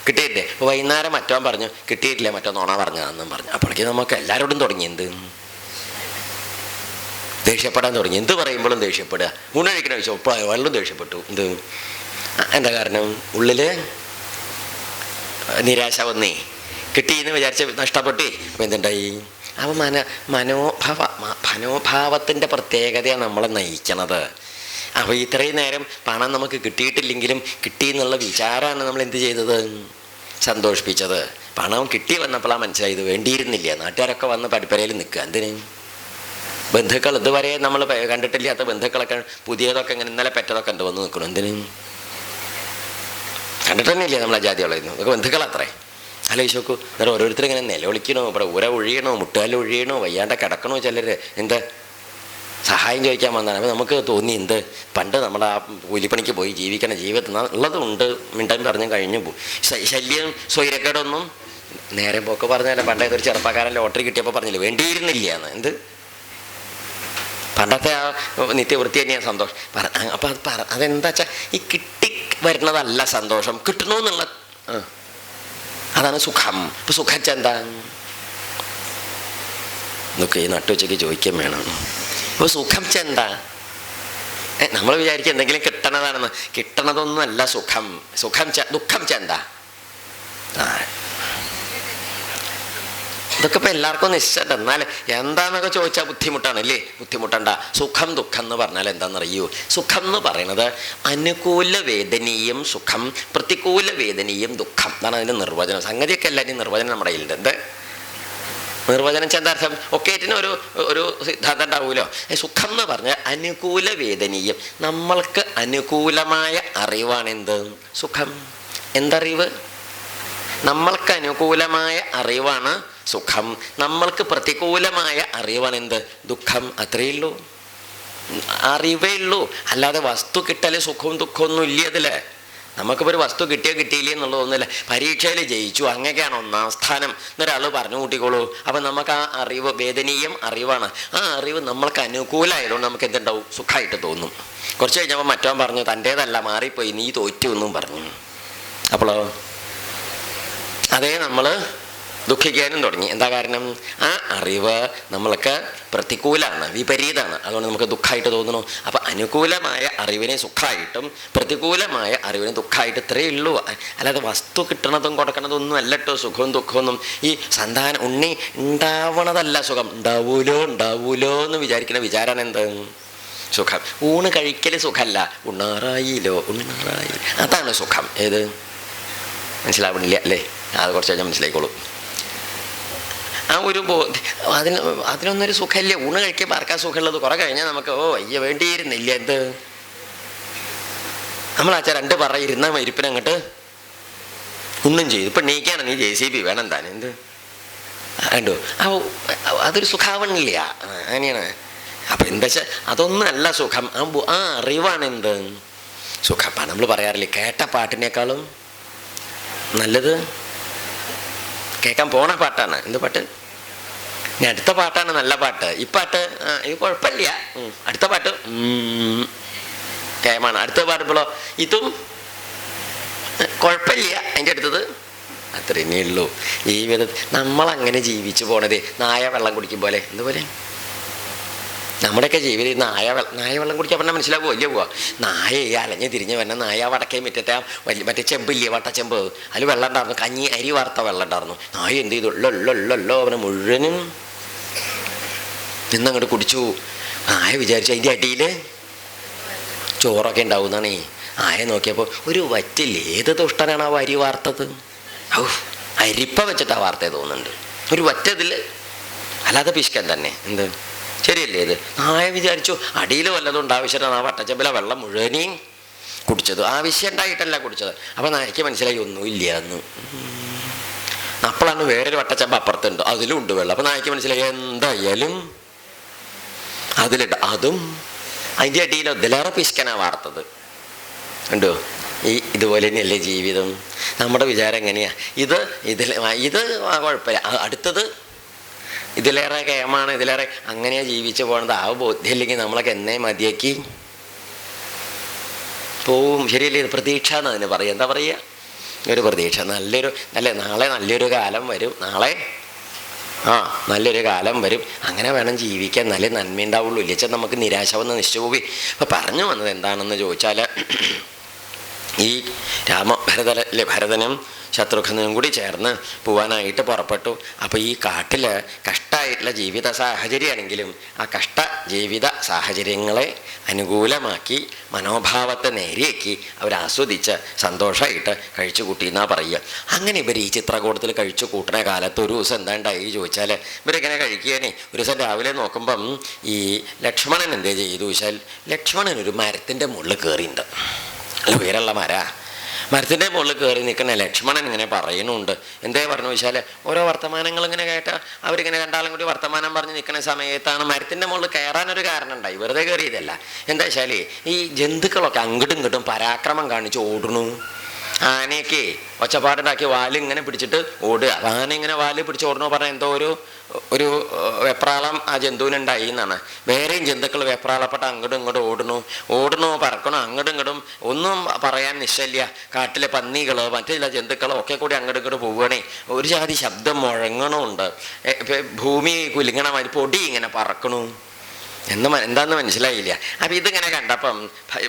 കിട്ടിയില്ലേ? അപ്പോൾ വൈകുന്നേരം മറ്റോ പറഞ്ഞു കിട്ടിയിട്ടില്ല, മറ്റോ നോണ പറഞ്ഞതാണെന്നും പറഞ്ഞു. അപ്പോഴേക്കും നമുക്ക് എല്ലാവരോടും തുടങ്ങി എന്ത് ദേഷ്യപ്പെടാൻ തുടങ്ങി. എന്ത് പറയുമ്പോഴും ദേഷ്യപ്പെടുക. ഊണ് കഴിക്കണ ചോദിച്ചു വെള്ളം ദേഷ്യപ്പെട്ടു. എന്ത് എന്താ കാരണം? ഉള്ളിൽ നിരാശ വന്നേ, കിട്ടിയെന്ന് വിചാരിച്ച് നഷ്ടപ്പെട്ടു. അപ്പം എന്തുണ്ടായി? അപ്പം മനോഭാവത്തിൻ്റെ പ്രത്യേകതയാണ് നമ്മളെ നയിക്കണത്. അപ്പോൾ ഇത്രയും നേരം പണം നമുക്ക് കിട്ടിയിട്ടില്ലെങ്കിലും കിട്ടി എന്നുള്ള വിചാരമാണ് നമ്മൾ എന്ത് ചെയ്തത്? സന്തോഷിപ്പിച്ചത്. പണം കിട്ടി വന്നപ്പോഴാണ് മനസ്സിലായത് വേണ്ടിയിരുന്നില്ല. നാട്ടുകാരൊക്കെ വന്ന് പടിപ്പരയിൽ നിൽക്കുക. എന്തിന്? ബന്ധുക്കൾ, ഇതുവരെ നമ്മൾ കണ്ടിട്ടില്ലാത്ത ബന്ധുക്കളൊക്കെ പുതിയതൊക്കെ ഇങ്ങനെ ഇന്നലെ പെറ്റതൊക്കെ ഉണ്ട് വന്ന് നിൽക്കണം. എന്തിന്? കണ്ടിട്ട് തന്നെ ഇല്ലേ നമ്മളെ ജാതികളായിരുന്നു. അതൊക്കെ ബന്ധുക്കളത്രേ. ആലോചിച്ച് നോക്കൂ. എന്നിട്ട് ഓരോരുത്തരും ഇങ്ങനെ നിലവിളിക്കണോ, ഇവിടെ ഊര ഒഴിയണോ, മുട്ടുകാലിൽ ഒഴിയണോ, വയ്യാണ്ട കിടക്കണോ, ചിലർ എന്താ സഹായം ചോദിക്കാൻ വന്നതാണ്. അപ്പോൾ നമുക്ക് തോന്നി എന്ത് പണ്ട് നമ്മുടെ ആ കൂലിപ്പണിക്ക് പോയി ജീവിക്കണ ജീവിതത്തിൽ ഉള്ളതുണ്ട്, മിണ്ടാൻ പറഞ്ഞും കഴിഞ്ഞു പോകും. ശല്യം സ്വൈരക്കേടൊന്നും നേരെ പോക്ക് പറഞ്ഞാലേ. പണ്ട് ഏതൊരു ചെറുപ്പക്കാരൻ ലോട്ടറി കിട്ടിയപ്പോൾ പറഞ്ഞില്ല വേണ്ടിയിരുന്നില്ല എന്ന്. എന്ത് പണ്ടത്തെ ആ നിത്യവൃത്തി തന്നെയാണ് സന്തോഷം. അപ്പം അതെന്താ വെച്ചാൽ ഈ കിട്ടി വരുന്നതല്ല സന്തോഷം, കിട്ടണമെന്നുള്ള അതാണ് സുഖം. ഇപ്പം സുഖിച്ച എന്താ എന്നൊക്കെ ഈ നട്ടുവച്ചയ്ക്ക് ചോദിക്കാൻ വേണം. ഇപ്പോൾ സുഖം ചെന്താ? നമ്മൾ വിചാരിക്കും എന്തെങ്കിലും കിട്ടണതാണെന്ന്. കിട്ടണതൊന്നുമല്ല സുഖം. ദുഃഖം ചെന്താ? ഇതൊക്കെ ഇപ്പം എല്ലാവർക്കും നിശ്ചയം. എന്നാൽ എന്താന്നൊക്കെ ചോദിച്ചാൽ ബുദ്ധിമുട്ടാണ് അല്ലേ? ബുദ്ധിമുട്ടണ്ട. സുഖം ദുഃഖം എന്ന് പറഞ്ഞാൽ എന്താണെന്നറിയൂ? സുഖം എന്ന് പറയുന്നത് അനുകൂല വേദനീയം സുഖം, പ്രതികൂല വേദനീയം ദുഃഖം. അതാണ് അതിൻ്റെ നിർവചനം. സംഗതിയൊക്കെ എല്ലാവരും നിർവചനം നമ്മുടെ കയ്യിലുണ്ട്. എന്ത് നിർവചനം? ചെന്താർത്ഥം ഒക്കേറ്റിന് ഒരു സിദ്ധാന്തം ഉണ്ടാവുമല്ലോ. സുഖം എന്ന് പറഞ്ഞാൽ അനുകൂല വേദനീയം, നമ്മൾക്ക് അനുകൂലമായ അറിവാണെന്ത് സുഖം. എന്തറിവ്? നമ്മൾക്ക് അനുകൂലമായ അറിവാണ് സുഖം, നമ്മൾക്ക് പ്രതികൂലമായ അറിവാണ് എന്ത് ദുഃഖം. അത്രയേ ഉള്ളൂ, അറിവേ ഉള്ളൂ. അല്ലാതെ വസ്തു കിട്ടല് സുഖവും ദുഃഖമൊന്നും ഇല്ല അതിൽ. നമുക്കിപ്പോൾ ഒരു വസ്തു കിട്ടിയോ കിട്ടിയില്ലേ എന്നുള്ളതൊന്നുമില്ല. പരീക്ഷയിൽ ജയിച്ചു അങ്ങനെയൊക്കെയാണ് ഒന്നാം സ്ഥാനം എന്നൊരാൾ പറഞ്ഞു കൂട്ടിക്കോളൂ. അപ്പം നമുക്ക് ആ അറിവ് വേദനീയം അറിവാണ്. ആ അറിവ് നമ്മൾക്ക് അനുകൂലമായതുകൊണ്ട് നമുക്ക് എന്തുണ്ടാവും? സുഖമായിട്ട് തോന്നും. കുറച്ച് കഴിഞ്ഞപ്പോൾ മറ്റവൻ പറഞ്ഞു തൻ്റേതല്ല മാറിപ്പോയി, നീ തോറ്റു എന്നും പറഞ്ഞു. അപ്പോഴോ അതേ നമ്മൾ ദുഃഖിക്കാനും തുടങ്ങി. എന്താ കാരണം? ആ അറിവ് നമ്മൾക്ക് പ്രതികൂലമാണ്, വിപരീതമാണ്. അതുകൊണ്ട് നമുക്ക് ദുഃഖമായിട്ട് തോന്നണു. അപ്പം അനുകൂലമായ അറിവിനെ സുഖമായിട്ടും പ്രതികൂലമായ അറിവിനെ ദുഃഖമായിട്ട് ഇത്രയേ ഉള്ളൂ. അല്ലാതെ വസ്തു കിട്ടണതും കൊടുക്കണതൊന്നും അല്ല കേട്ടോ സുഖവും ദുഃഖമൊന്നും. ഈ സന്താനം ഉണ്ണി ഉണ്ടാവണതല്ല സുഖം. ഉണ്ടാവൂലോ എന്ന് വിചാരിക്കുന്ന വിചാരമാണ് എന്ത് സുഖം. ഊണ് കഴിക്കൽ സുഖമല്ല, ഉണ്ണാറായില്ലോ ഉണ്ണാറായി, അതാണ് സുഖം. ഏത് മനസ്സിലാവണില്ല അല്ലേ? അത് കുറച്ച് കഴിഞ്ഞാൽ മനസ്സിലായിക്കോളൂ. ആ ഒരു അതിനൊന്നൊരു സുഖമില്ല. ഊണ് കഴിക്കുമ്പോൾ ആർക്കാ സുഖമുള്ളത്? കുറെ കഴിഞ്ഞാൽ നമുക്ക് അയ്യ വേണ്ടിയിരുന്നില്ല. എന്ത് നമ്മളാച്ചാ രണ്ട് പറ ഇരുന്ന ഇരിപ്പിനങ്ങോട്ട് ഒന്നും ചെയ്തു. ഇപ്പം നീക്കാണ് നീ JCB വേണം താൻ. എന്ത് കണ്ടു? അതൊരു സുഖാവണില്ല. അങ്ങനെയാണ്. അപ്പം എന്താ വെച്ചാൽ അതൊന്നും അല്ല സുഖം. ആ അറിവാണ് എന്ത് സുഖം. അപ്പം നമ്മൾ പറയാറില്ലേ, കേട്ട പാട്ടിനേക്കാളും നല്ലത് കേൾക്കാൻ പോണ പാട്ടാണ്. എന്ത് പാട്ട്? ഇനി അടുത്ത പാട്ടാണ് നല്ല പാട്ട്. ഈ പാട്ട് ഇത് കുഴപ്പമില്ല, അടുത്ത പാട്ട് കേമാണ്. അടുത്ത പാടുമ്പോഴോ ഇതും കുഴപ്പമില്ല, അതിൻ്റെ അടുത്തത് അത്രയേ ഉള്ളൂ. ജീവിതത്തിൽ നമ്മളങ്ങനെ ജീവിച്ചു പോണത് നായ വെള്ളം കുടിക്കും പോലെ. എന്തുപോലെ നമ്മുടെയൊക്കെ ജീവിതം നായ വെള്ളം കുടിക്കാൻ പറഞ്ഞാൽ മനസ്സിലാവുമോ? ഇല്ല പോവാ. നായ അലഞ്ഞ് തിരിഞ്ഞ് വന്ന നായ വടക്കേ മുറ്റത്തെ മറ്റേ ചെമ്പില്ലേ, വട്ടച്ചെമ്പ്, അതിൽ വെള്ളം ഉണ്ടായിരുന്നു. കഞ്ഞി അരി വാർത്ത വെള്ളം ഉണ്ടായിരുന്നു. നായ എന്ത് ചെയ്തു? ഉള്ളോ അവനെ മുഴുവനും നിന്നങ്ങോട്ട് കുടിച്ചു. നായ വിചാരിച്ചു അതിൻ്റെ അടിയിൽ ചോറൊക്കെ ഉണ്ടാവുന്നതാണേ. നായ നോക്കിയപ്പോൾ ഒരു വറ്റിൽ ഏത് ദുഷ്ടനാണ് ആ അരി വാർത്തത്? അരിപ്പ വെച്ചിട്ട് ആ വാർത്തയെ തോന്നുന്നുണ്ട്. ഒരു വറ്റതിൽ അല്ലാതെ പിശുക്കൻ തന്നെ. എന്ത് ശരിയല്ലേ ഇത്? നായ വിചാരിച്ചു അടിയിൽ വല്ലതും ഉണ്ടാവശ്യമാണ് ആ വട്ടച്ചെമ്പിലെ വെള്ളം മുഴുവനെയും കുടിച്ചത്. ആവശ്യം ഉണ്ടായിട്ടല്ല കുടിച്ചത്. അപ്പം നായക്ക് മനസ്സിലായി ഒന്നുമില്ല എന്ന്. അപ്പോഴാണ് വേറൊരു വട്ടച്ചെമ്പ് അപ്പുറത്തുണ്ട്, അതിലും ഉണ്ട് വെള്ളം. അപ്പം നായക്ക് മനസ്സിലായി എന്തായാലും അതിലിട്ട് അതും അതിൻ്റെ അടിയിൽ ഇതിലേറെ പിശുക്കനാണ് വാർത്തത്. കണ്ടോ? ഇതുപോലെ തന്നെയല്ലേ ജീവിതം. നമ്മുടെ വിചാരം എങ്ങനെയാണ്? ഇത് കുഴപ്പമില്ല, അടുത്തത് ഇതിലേറെ കേമാണ്, ഇതിലേറെ അങ്ങനെയാണ് ജീവിച്ചു പോകണത്. ആ ബോധ്യമില്ലെങ്കിൽ നമ്മളൊക്കെ എന്നേ മതിയാക്കി പോവും. ശരിയല്ലേ? ഇത് പ്രതീക്ഷ എന്ന് അതിന് പറയുക. എന്താ പറയുക? ഒരു പ്രതീക്ഷ. നാളെ നല്ലൊരു കാലം വരും. നാളെ നല്ലൊരു കാലം വരും, അങ്ങനെ വേണം ജീവിക്കാൻ, നല്ല നന്മയുണ്ടാവുള്ളൂ. ഇല്ലച്ചാൽ നമുക്ക് നിരാശ വന്ന് നിശ്ചയ പോയി. അപ്പം പറഞ്ഞു വന്നത് എന്താണെന്ന് ചോദിച്ചാൽ, ഈ ഭരതനും ശത്രുഘ്നും കൂടി ചേർന്ന് പോവാനായിട്ട് പുറപ്പെട്ടു. അപ്പോൾ ഈ കാട്ടിൽ കഷ്ടമായിട്ടുള്ള ജീവിത സാഹചര്യമാണെങ്കിലും ആ കഷ്ട ജീവിത സാഹചര്യങ്ങളെ അനുകൂലമാക്കി മനോഭാവത്തെ നേരെയാക്കി അവരാസ്വദിച്ച് സന്തോഷമായിട്ട് കഴിച്ചു കൂട്ടി എന്നാ പറയുക. അങ്ങനെ ഇവർ ഈ ചിത്രകൂടത്തിൽ കഴിച്ചു കൂട്ടുന്ന കാലത്ത് ഒരു ദിവസം എന്താ ഉണ്ടായി ചോദിച്ചാൽ, ഇവരിങ്ങനെ കഴിക്കുകയാണേ. ഒരു ദിവസം രാവിലെ നോക്കുമ്പം ഈ ലക്ഷ്മണൻ എന്തേ ചെയ്തു ചോദിച്ചാൽ, ലക്ഷ്മണൻ ഒരു മരത്തിൻ്റെ മുകളിൽ കയറിയിട്ടുണ്ട്. അല്ല, ഉയരമുള്ള മരത്തിൻ്റെ മുകളിൽ കയറി നിൽക്കുന്ന ലക്ഷ്മണൻ ഇങ്ങനെ പറയുന്നുണ്ട്. എന്തേ പറഞ്ഞു വെച്ചാൽ, ഓരോ വർത്തമാനങ്ങൾ ഇങ്ങനെ കേട്ടാൽ അവരിങ്ങനെ രണ്ടാളും കൂടി വർത്തമാനം പറഞ്ഞ് നിൽക്കുന്ന സമയത്താണ് മരത്തിൻ്റെ മുകളിൽ കയറാനൊരു കാരണം ഉണ്ടായി. വെറുതെ കയറിയതല്ല. എന്താ വെച്ചാൽ ഈ ജന്തുക്കളൊക്കെ അങ്ങോട്ടും ഇങ്ങോട്ടും പരാക്രമം കാണിച്ച് ഓടുന്നു. ആനയൊക്കെ ഒച്ചപ്പാടുണ്ടാക്കി വാലിങ്ങനെ പിടിച്ചിട്ട് ഓടുക. ആന ഇങ്ങനെ വാല് പിടിച്ച് ഓടണോ പറഞ്ഞാൽ എന്തോ ഒരു വെപ്രാളം ആ ജന്തുവിനുണ്ടായി എന്നാണ്. വേറെയും ജന്തുക്കൾ വെപ്രാളപ്പെട്ട് അങ്ങോട്ടും ഇങ്ങോട്ടും ഓടണോ പറക്കണോ അങ്ങോട്ടും ഇങ്ങോട്ടും ഒന്നും പറയാൻ നിശ്ചല്യ. കാട്ടിലെ പന്നികളോ മറ്റു ചില ജന്തുക്കളോ ഒക്കെ കൂടി അങ്ങോട്ടും ഇങ്ങോട്ട് പോവുകയാണേ. ഒരു ജാതി ശബ്ദം മുഴങ്ങണമുണ്ട്. ഭൂമി കുലുങ്ങണ മാതിരി പൊടി ഇങ്ങനെ പറക്കണു. എന്താന്ന് മനസ്സിലായില്ല. അപ്പം ഇതിങ്ങനെ കണ്ടപ്പം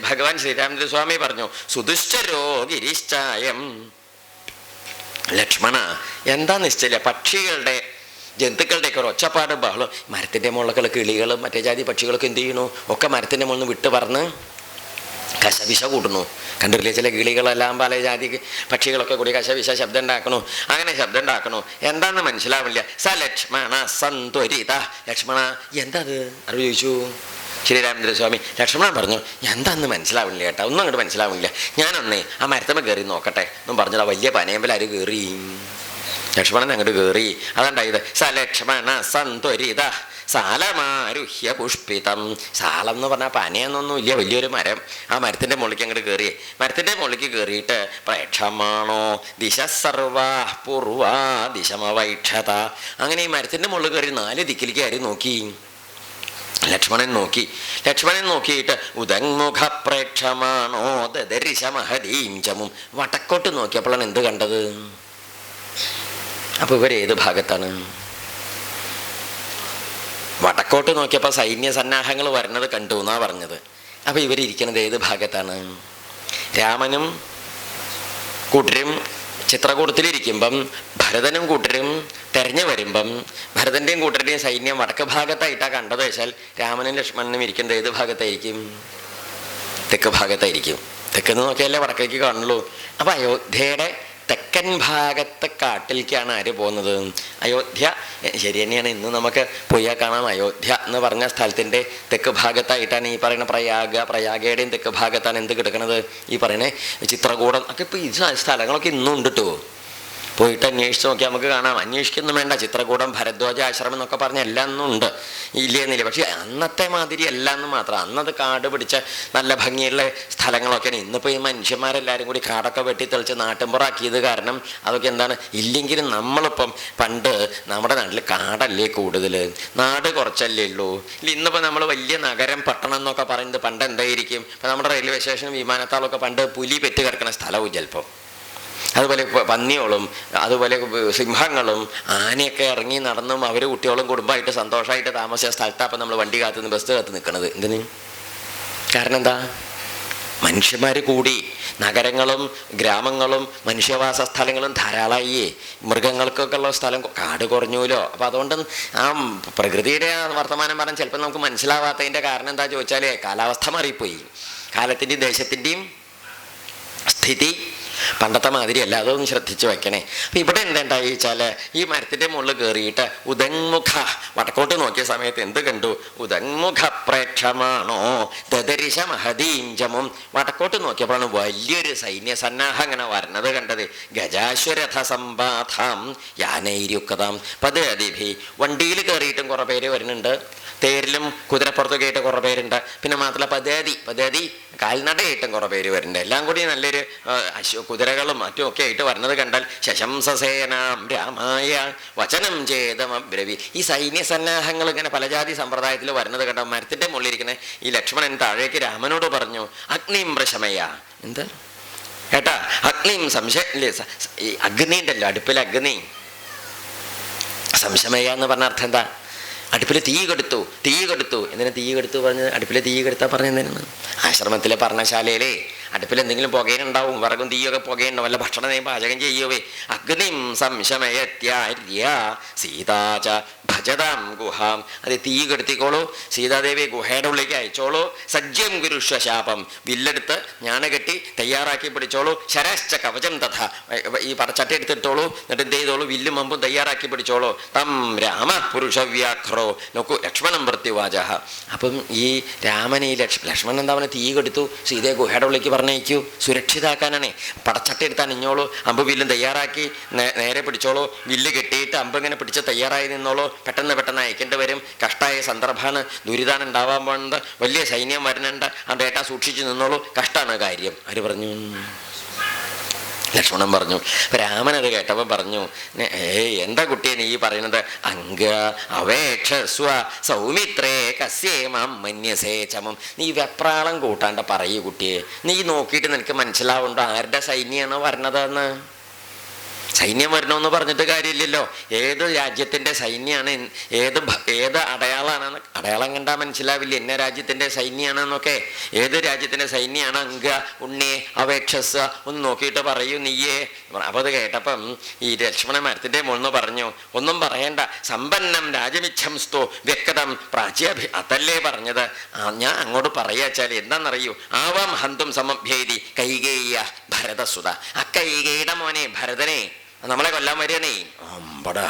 ഭഗവാൻ ശ്രീരാമചന്ദ്രസ്വാമി പറഞ്ഞു, സുദുശ്ചരോ ഗിരിശ്ചായം. ലക്ഷ്മണ, എന്താ നിശ്ചയില്ല, പക്ഷികളുടെ ജന്തുക്കളുടെയൊക്കെ ഒരു ഒച്ചപ്പാടും ബഹളം. മരത്തിൻ്റെ മുകളിലൊക്കെ കിളികളും മറ്റേ ജാതി പക്ഷികളൊക്കെ എന്ത് ചെയ്യണു, ഒക്കെ മരത്തിൻ്റെ മുകളിൽ നിന്ന് വിട്ട് പറഞ്ഞ് കശവിശ കൂട്ടുന്നു. കണ്ടിട്ടില്ലേ, ചില കിളികളെല്ലാം പല ജാതി പക്ഷികളൊക്കെ കൂടി കശവിശ ശബ്ദം ഉണ്ടാക്കണു. അങ്ങനെ ശബ്ദം ഉണ്ടാക്കണു. എന്താന്ന് മനസ്സിലാവില്ല. സ ലക്ഷ്മണ സന്ത്വരിത. ലക്ഷ്മണ, എന്താ അത് അറിവ് ചോദിച്ചു ശ്രീരാമചന്ദ്രസ്വാമി. ലക്ഷ്മണൻ പറഞ്ഞു, എന്താന്ന് മനസ്സിലാവില്ല കേട്ടോ, ഒന്നും അങ്ങോട്ട് മനസ്സിലാവില്ല. ഞാനൊന്നേ ആ മരത്തമ്മ കയറി നോക്കട്ടെ എന്നും പറഞ്ഞാൽ വലിയ പനയമ്പൽ ആര് കയറി. ലക്ഷ്മണൻ അങ്ങോട്ട് കയറി. അതുണ്ടായത് സ ലക്ഷ്മണ സന്ത്വരിത സാലമാരുഹ്യ പുഷ്പിതം. സാലം എന്ന് പറഞ്ഞാൽ പനയെന്നൊന്നും ഇല്ല, വലിയൊരു മരം. ആ മരത്തിൻ്റെ മുകളിലേക്ക് അങ്ങോട്ട് കയറി. മരത്തിൻ്റെ മുകളിലേക്ക് കയറിയിട്ട് പ്രേക്ഷമാണോ ദിശ സർവാ പൂർവാ ദിശമവൈക്ഷത. അങ്ങനെ ഈ മരത്തിൻ്റെ മുകളിൽ കയറി 4 ദിക്കിലേക്ക് ആര് നോക്കി? ലക്ഷ്മണൻ നോക്കിയിട്ട് ഉദങ്മുഖ പ്രേക്ഷമാണോ ദദരിശമഹദീം ചമും. വടക്കോട്ട് നോക്കിയപ്പോഴാണ് എന്ത് കണ്ടത്? അപ്പോൾ ഇവരേത് ഭാഗത്താണ്? വടക്കോട്ട് നോക്കിയപ്പോൾ സൈന്യ സന്നാഹങ്ങൾ വരുന്നത് കണ്ടു എന്നാ പറഞ്ഞത്. അപ്പോൾ ഇവരിയ്ക്കുന്നത് ഏത് ഭാഗത്താണ്? രാമനും കൂട്ടരും ചിത്രകൂടത്തിലിരിക്കുമ്പം ഭരതനും കൂട്ടരും തെരഞ്ഞു വരുമ്പം ഭരതൻ്റെയും കൂട്ടരുടെയും സൈന്യം വടക്ക് ഭാഗത്തായിട്ടാണ് കണ്ടത് വെച്ചാൽ രാമനും ലക്ഷ്മണനും ഇരിക്കുന്നത് ഏത് ഭാഗത്തായിരിക്കും? തെക്ക് ഭാഗത്തായിരിക്കും. തെക്കെന്ന് നോക്കിയാലേ വടക്കേക്ക് കാണുള്ളൂ. അപ്പം അയോധ്യയുടെ തെക്കൻ ഭാഗത്തെ കാട്ടിലേക്കാണ് ആര് പോകുന്നത്? അയോധ്യ ശരി തന്നെയാണ്. ഇന്ന് നമുക്ക് പോയാൽ കാണാം. അയോധ്യ എന്ന് പറഞ്ഞ സ്ഥലത്തിൻ്റെ തെക്ക് ഭാഗത്തായിട്ടാണ് ഈ പറയുന്ന പ്രയാഗയുടെയും തെക്ക് ഭാഗത്താണ് എന്ത് കിടക്കുന്നത്? ഈ പറയുന്നത് ചിത്രകൂടം ഒക്കെ. ഇപ്പോൾ ഈ സ്ഥലങ്ങളൊക്കെ ഇന്നും ഉണ്ട് കേട്ടോ. പോയിട്ട് അന്വേഷിച്ച് നോക്കിയാൽ നമുക്ക് കാണാം. അന്വേഷിക്കൊന്നും വേണ്ട. ചിത്രകൂടം, ഭരദ്വാജ ആശ്രമം എന്നൊക്കെ പറഞ്ഞ എല്ലാം ഒന്നും ഉണ്ട്, ഇല്ലെന്നില്ല. പക്ഷേ അന്നത്തെ മാതിരി എല്ലാം എന്ന് മാത്രം. അന്നത് കാട് പിടിച്ച നല്ല ഭംഗിയുള്ള സ്ഥലങ്ങളൊക്കെയാണ്. ഇന്നിപ്പോൾ ഈ മനുഷ്യന്മാരെല്ലാവരും കൂടി കാടൊക്കെ വെട്ടി തെളിച്ച് നാട്ടിൻപുറാക്കിയത് കാരണം അതൊക്കെ എന്താണ് ഇല്ലെങ്കിലും നമ്മളിപ്പം പണ്ട് നമ്മുടെ നാട്ടിൽ കാടല്ലേ കൂടുതൽ, നാട് കുറച്ചല്ലേ ഉള്ളൂ. ഇല്ല ഇന്നിപ്പോൾ നമ്മൾ വലിയ നഗരം പട്ടണം എന്നൊക്കെ പറയുന്നത് പണ്ട് എന്തായിരിക്കും? ഇപ്പം നമ്മുടെ റെയിൽവേ സ്റ്റേഷനും വിമാനത്താളൊക്കെ പണ്ട് പുലി പെറ്റ് കിടക്കുന്ന സ്ഥലവും ചിലപ്പോൾ. അതുപോലെ പന്നിയോളും അതുപോലെ സിംഹങ്ങളും ആനയൊക്കെ ഇറങ്ങി നടന്നും അവർ കുട്ടികളും കുടുംബമായിട്ട് സന്തോഷമായിട്ട് താമസിച്ച സ്ഥലത്താണ് അപ്പം നമ്മൾ വണ്ടി കാത്തുനിന്ന് ബസ് കാത്ത് നിൽക്കുന്നത്. എന്തിന്? കാരണം എന്താ? മനുഷ്യന്മാർ കൂടി. നഗരങ്ങളും ഗ്രാമങ്ങളും മനുഷ്യവാസ സ്ഥലങ്ങളും ധാരാളമായി. മൃഗങ്ങൾക്കൊക്കെ ഉള്ള സ്ഥലം കാട് കുറഞ്ഞൂലോ. അപ്പം അതുകൊണ്ട് ആ പ്രകൃതിയുടെ വർത്തമാനം പറഞ്ഞാൽ ചിലപ്പോൾ നമുക്ക് മനസ്സിലാവാത്തതിൻ്റെ കാരണം എന്താ ചോദിച്ചാൽ കാലാവസ്ഥ മാറിപ്പോയി. കാലത്തിൻ്റെയും ദേശത്തിൻ്റെയും സ്ഥിതി പണ്ടത്തെ മാതിരി അല്ല. അതൊന്ന് ശ്രദ്ധിച്ച് വെക്കണേ. അപ്പം ഇവിടെ എന്തുണ്ടായി വെച്ചാൽ ഈ മരത്തിൻ്റെ മുകളിൽ കയറിയിട്ട് ഉദങ്മുഖ വടക്കോട്ട് നോക്കിയ സമയത്ത് എന്ത് കണ്ടു? ഉദങ്മുഖ പ്രേക്ഷമാണോ ദദരിശ മഹദീം ചമും. വടക്കോട്ട് നോക്കിയപ്പോഴാണ് വലിയൊരു സൈന്യ സന്നാഹം അങ്ങനെ വരുന്നത് കണ്ടത്. ഗജാശ്വരഥ സമ്പാഥാം യാനൈര്യുക്തം പദതിഭി. വണ്ടിയിൽ കയറിയിട്ടും കുറേ പേര് വരുന്നുണ്ട്, തേരിലും കുതിരപ്പുറത്തൊക്കെ ആയിട്ട് കുറേ പേരുണ്ട്. പിന്നെ മാത്രമല്ല പദ്ധതി കാൽനടയായിട്ടും കുറേ പേര് വരുന്നുണ്ട്. എല്ലാം കൂടി നല്ലൊരു കുതിരകളും മറ്റും ഒക്കെ ആയിട്ട് വരുന്നത് കണ്ടാൽ ശശംസസേനാം രാമായ വചനം ചേതമബ്രവി. ഈ സൈന്യ സന്നാഹങ്ങൾ ഇങ്ങനെ പലജാതി സമ്പ്രദായത്തിൽ വരുന്നത് കണ്ടാൽ മരത്തിൻ്റെ മുള്ളിരിക്കുന്ന ഈ ലക്ഷ്മണൻ താഴേക്ക് രാമനോട് പറഞ്ഞു, അഗ്നിം പ്രശമയ. എന്താ കേട്ടാ? അഗ്നിം സംശയം. ഈ അഗ്നി ഉണ്ടല്ലോ, അടുപ്പിൽ അഗ്നി. സംശമയ എന്ന് പറഞ്ഞ അർത്ഥം എന്താ? അടുപ്പിൽ തീ കെടുത്തു. എന്തിനാ തീ കെടുത്തു പറഞ്ഞത്? അടുപ്പിൽ തീ കെടുത്താൽ പറഞ്ഞെന്തിനാണ്? ആശ്രമത്തിലെ പർണശാലയിലെ അടുപ്പിൽ എന്തെങ്കിലും പുകയുണ്ടാവും, വിറകും തീയൊക്കെ പുകയുണ്ടാവും. വല്ല ഭക്ഷണം പാചകം ചെയ്യുവേ. അഗ്നിം സംശമയത്യാര്യ സീതാച ഭജതാം ഗുഹാം. അത് തീ കെടുത്തിക്കോളൂ, സീതാദേവി ഗുഹയുടെ ഉള്ളിലേക്ക് അയച്ചോളൂ. സജ്യം ഗുരുഷ്വ ശാപം, വില്ലെടുത്ത് ഞാണ കെട്ടി തയ്യാറാക്കി പിടിച്ചോളൂ. ശരശ്ച കവചം തഥ, ഈ ചട്ടി എടുത്തിട്ടോളൂ, എന്നിട്ട് എന്ത് ചെയ്തോളൂ, വില്ലും അമ്പും തയ്യാറാക്കി പിടിച്ചോളൂ. തം രാമ പുരുഷവ്യാഘ്രോ നോക്കൂ ലക്ഷ്മണം പ്രത്യുവാച. അപ്പം ഈ രാമനെ ലക്ഷ്മണൻ എന്താ പറയുക, തീ കെടുത്തു, സീതയെ ഗുഹയുടെ ഉള്ളിലേക്ക് പറഞ്ഞയക്കൂ, സുരക്ഷിതാക്കാനാണേ. പടച്ചട്ടി എടുത്ത് അണിഞ്ഞോളൂ, അമ്പ് വില്ലും തയ്യാറാക്കി നേരെ പിടിച്ചോളൂ. വില്ല് കെട്ടിയിട്ട് അമ്പ് ഇങ്ങനെ പിടിച്ച് തയ്യാറായി നിന്നോളൂ. പെട്ടെന്ന് അയക്കേണ്ടി വരും, കഷ്ടമായ സന്ദർഭമാണ്, ദുരിതാണ് ഉണ്ടാവാൻ പോകുന്നത്, വലിയ സൈന്യം വരുന്നുണ്ട്, ആ ഡേറ്റ സൂക്ഷിച്ചു നിന്നോളൂ, കഷ്ടമാണ് കാര്യം. ആര് പറഞ്ഞു? ലക്ഷ്മണൻ പറഞ്ഞു. രാമനത് കേട്ടപ്പോൾ പറഞ്ഞു, എന്താ കുട്ടിയെ നീ പറയുന്നത്? അംഗ അവേക്ഷസ്വ സൗമിത്രേ കസ്യേമാം മന്യസേ ചമം. നീ വെപ്രാളം കൂട്ടാണ്ട് പറയൂ കുട്ടിയെ. നീ നോക്കിയിട്ട് നിനക്ക് മനസ്സിലാവുണ്ടോ ആരുടെ സൈന്യമാണോ വരണതെന്ന്? സൈന്യം വരണമെന്ന് പറഞ്ഞിട്ട് കാര്യമില്ലല്ലോ. ഏത് രാജ്യത്തിൻ്റെ സൈന്യമാണ്, ഏത് അടയാളമാണെന്ന് അടയാളം കണ്ടാൽ മനസ്സിലാവില്ല എന്ന രാജ്യത്തിൻ്റെ സൈന്യമാണെന്നൊക്കെ. ഏത് രാജ്യത്തിൻ്റെ സൈന്യമാണ്? അങ്ക ഉണ്ണിയെ അവേക്ഷസ് ഒന്ന് നോക്കിയിട്ട് പറയൂ നീയേ. അപ്പോൾ അത് കേട്ടപ്പം ഈ ലക്ഷ്മണ മരത്തിൻ്റെ മുകളിൽ പറഞ്ഞു, ഒന്നും പറയണ്ട, സമ്പന്നം രാജമിച്ഛംസ്തോ വ്യക്തം പ്രാച്യാഭി. അതല്ലേ പറഞ്ഞത്. ഞാൻ അങ്ങോട്ട് പറയാച്ചാൽ എന്താണെന്നറിയൂ, ആവാം ഹന്തും സമഭ്യേതി കൈകേയ ഭരതസുത. ആ കൈകേയുടെ മോനെ ഭരതനെ നമ്മളെ കൊല്ലാൻ വരികയാണേ. അമ്പടാ,